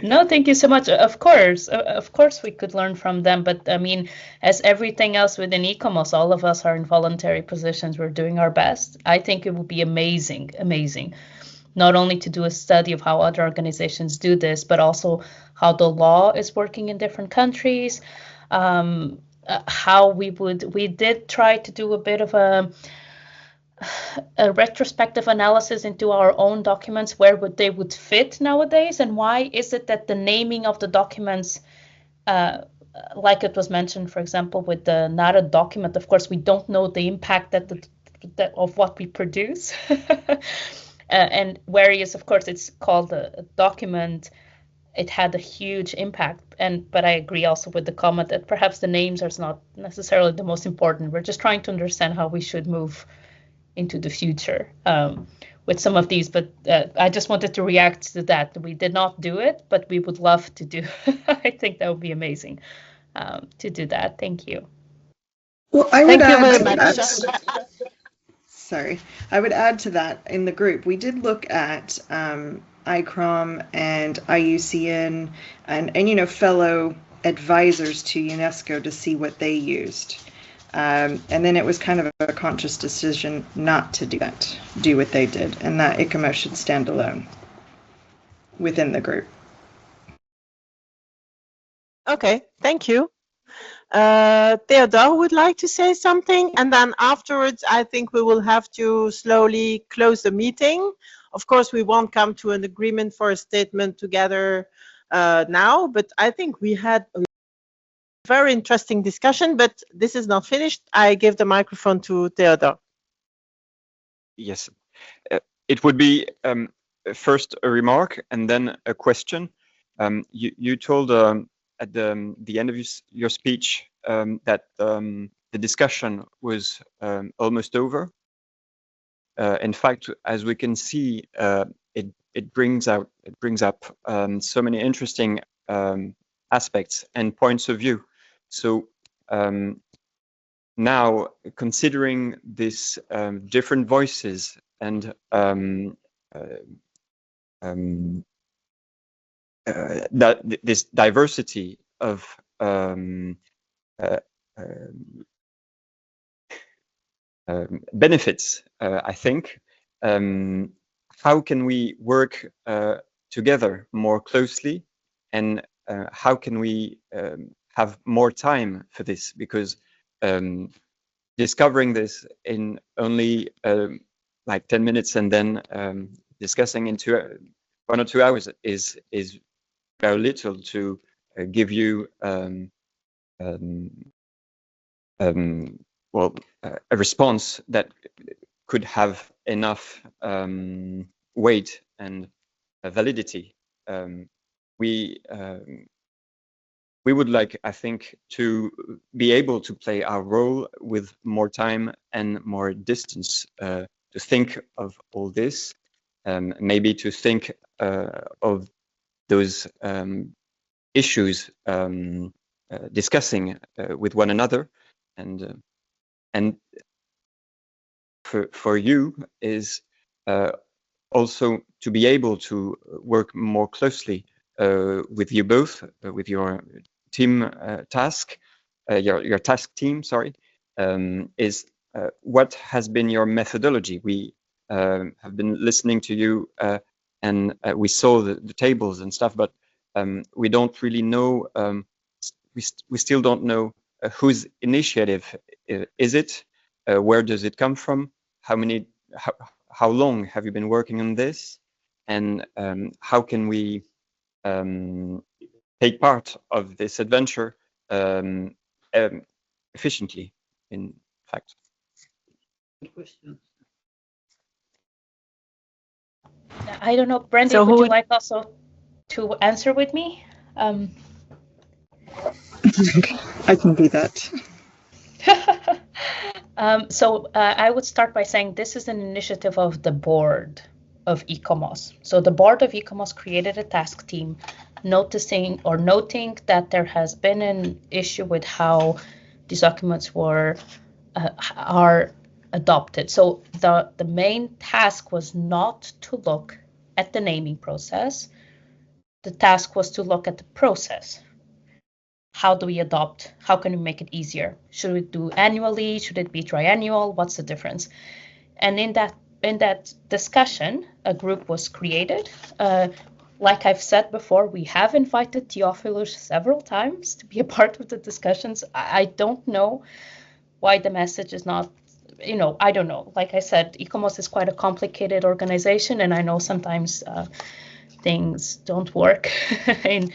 No, thank you so much. Of course, we could learn from them. But I mean, as everything else within ICOMOS, all of us are in voluntary positions. We're doing our best. I think it would be amazing, not only to do a study of how other organizations do this, but also how the law is working in different countries. How we did try to do a bit of a retrospective analysis into our own documents, where they would fit nowadays, and why is it that the naming of the documents like it was mentioned, for example, with the NARA document, of course, we don't know the impact of what we produce. And whereas, of course, it's called a document, it had a huge impact. But I agree also with the comment that perhaps the names are not necessarily the most important. We're just trying to understand how we should move into the future with some of these. But I just wanted to react to that. We did not do it, but we would love to do. I think that would be amazing to do that. Thank you. Well, I would Thank you add very to much. that. Sorry, I would add to that in the group. We did look at ICROM and IUCN and fellow advisors to UNESCO to see what they used. And then it was kind of a conscious decision not to do what they did, and that ICOMOS should stand alone within the group. Okay, thank you. Theodore would like to say something, and then afterwards I think we will have to slowly close the meeting. Of course, we won't come to an agreement for a statement together now, but I think we had a very interesting discussion, but this is not finished. I give the microphone to Theodore. Yes, it would be first a remark and then a question. You told at the end of your speech that the discussion was almost over. In fact, as we can see, it brings up so many interesting aspects and points of view. So now, considering these different voices and this diversity of benefits, I think, how can we work together more closely, and how can we have more time for this? Because discovering this in only like 10 minutes and then discussing in 1 or 2 hours is very little to give you well, a response that could have enough weight and validity. We would like, I think, to be able to play our role with more time and more distance to think of all this, maybe to think of those issues, discussing with one another, and for you is also to be able to work more closely with you both, with your team task, your task team, sorry, is what has been your methodology? We have been listening to you and we saw the tables and stuff, but we don't really know, we still don't know whose initiative is it, where does it come from, how long have you been working on this, and how can we take part of this adventure efficiently, in fact. I don't know, Brandy, So would you like also to answer with me? I can do that. So I would start by saying this is an initiative of the board of ICOMOS. So the board of ICOMOS created a task team noting that there has been an issue with how these documents are adopted. So the main task was not to look at the naming process. The task was to look at the process. How do we adopt? How can we make it easier? Should we do annually? Should it be triannual? What's the difference? And in that discussion, a group was created. Like I've said before, we have invited TheoPhilos several times to be a part of the discussions. I don't know why the message is not, I don't know. Like I said, ICOMOS is quite a complicated organization, and I know sometimes things don't work in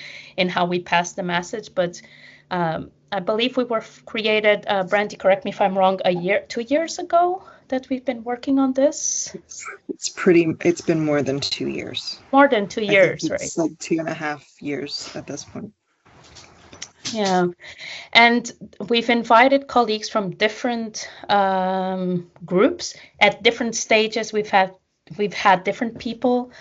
how we pass the message, but I believe we were created, Brandy, correct me if I'm wrong, 2 years ago that we've been working on this. It's been more than 2 years. More than 2 I think years, it's right? like 2.5 years at this point. Yeah, and we've invited colleagues from different groups at different stages. We've had different people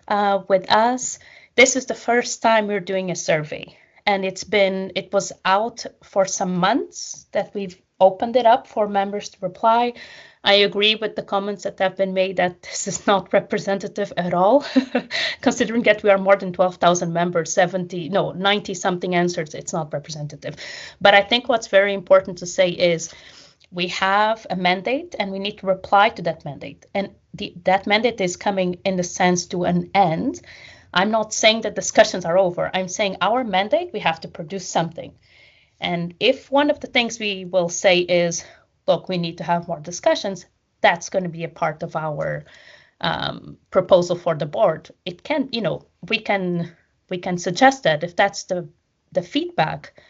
with us. This is the first time we're doing a survey, and it was out for some months that we've opened it up for members to reply. I agree with the comments that have been made that this is not representative at all, considering that we are more than 12,000 members, 90 something answers, it's not representative. But I think what's very important to say is we have a mandate and we need to reply to that mandate. And that mandate is coming in the sense to an end. I'm not saying that discussions are over. I'm saying our mandate, we have to produce something. And if one of the things we will say is, look, we need to have more discussions, that's going to be a part of our proposal for the board. It can, we can suggest that if that's the feedback,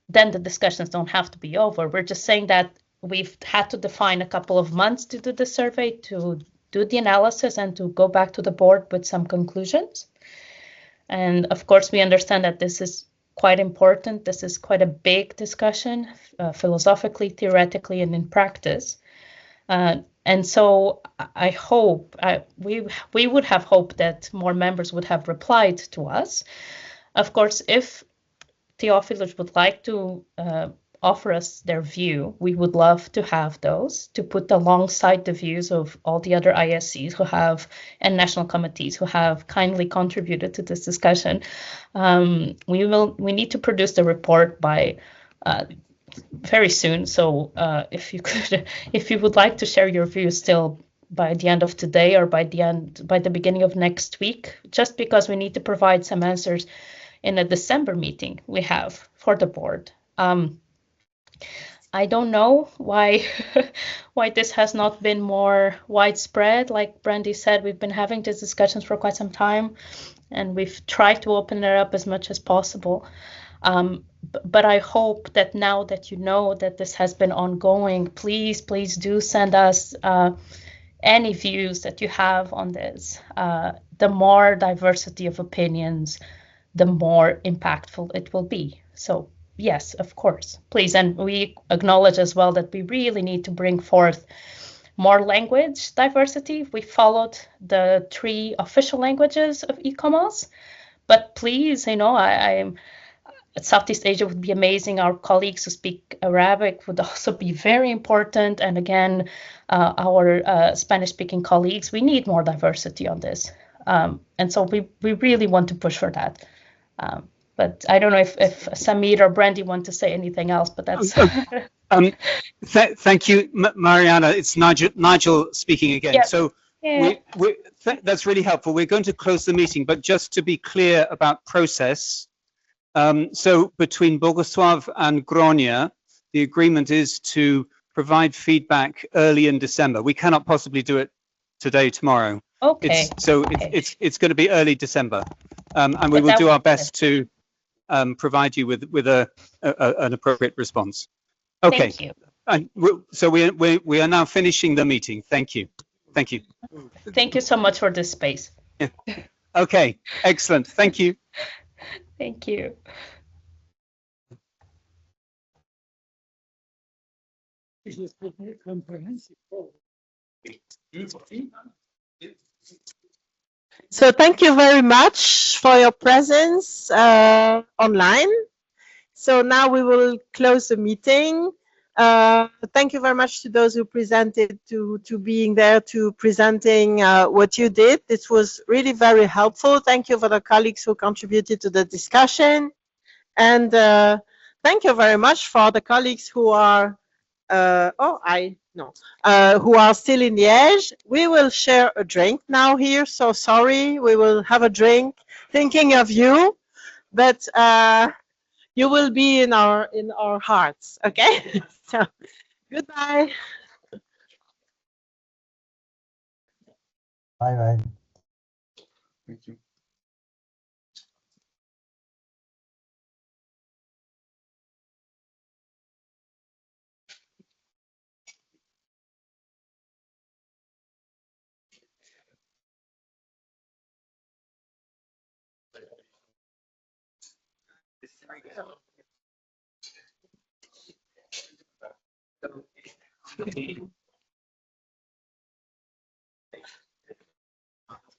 then the discussions don't have to be over. We're just saying that we've had to define a couple of months to do the survey, to do the analysis, and to go back to the board with some conclusions. And of course, we understand that this is quite important. This is quite a big discussion, philosophically, theoretically, and in practice. And so I hope, we would have hoped that more members would have replied to us. Of course, if TheoPhilos would like to offer us their view, we would love to have those, to put alongside the views of all the other ISCs and national committees who have kindly contributed to this discussion. We need to produce the report by very soon. So if you would like to share your views still by the end of today or by the beginning of next week, just because we need to provide some answers in a December meeting we have for the board. I don't know why this has not been more widespread. Like Brandy said, we've been having these discussions for quite some time, and we've tried to open it up as much as possible. But I hope that now that you know that this has been ongoing, please do send us any views that you have on this. The more diversity of opinions, the more impactful it will be. So yes, of course, please. And we acknowledge as well that we really need to bring forth more language diversity. We followed the 3 official languages of ICOMOS, but please, Southeast Asia would be amazing. Our colleagues who speak Arabic would also be very important. And again, our Spanish-speaking colleagues, we need more diversity on this. And so we really want to push for that. But I don't know if Samir or Brandy want to say anything else, but that's... Thank you, Mariana. It's Nigel speaking again. Yeah. So that's really helpful. We're going to close the meeting, but just to be clear about process, so between Bogusław and Gronia, the agreement is to provide feedback early in December. We cannot possibly do it today, tomorrow. Okay. It's going to be early December, and we will do our best to provide you with an appropriate response. Okay. Thank you. And so we are now finishing the meeting. Thank you. Thank you. Thank you so much for this space. Yeah. Okay. Excellent. Thank you. Thank you. So thank you very much for your presence online. So now we will close the meeting. Thank you very much to those who presented, to being there, to presenting what you did. This was really very helpful. Thank you for the colleagues who contributed to the discussion. And thank you very much for the colleagues who are, who are still in Liège. We will share a drink now here. So sorry, we will have a drink thinking of you, but you will be in our hearts. Okay. So goodbye. Bye-bye. Thank you.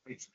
Please.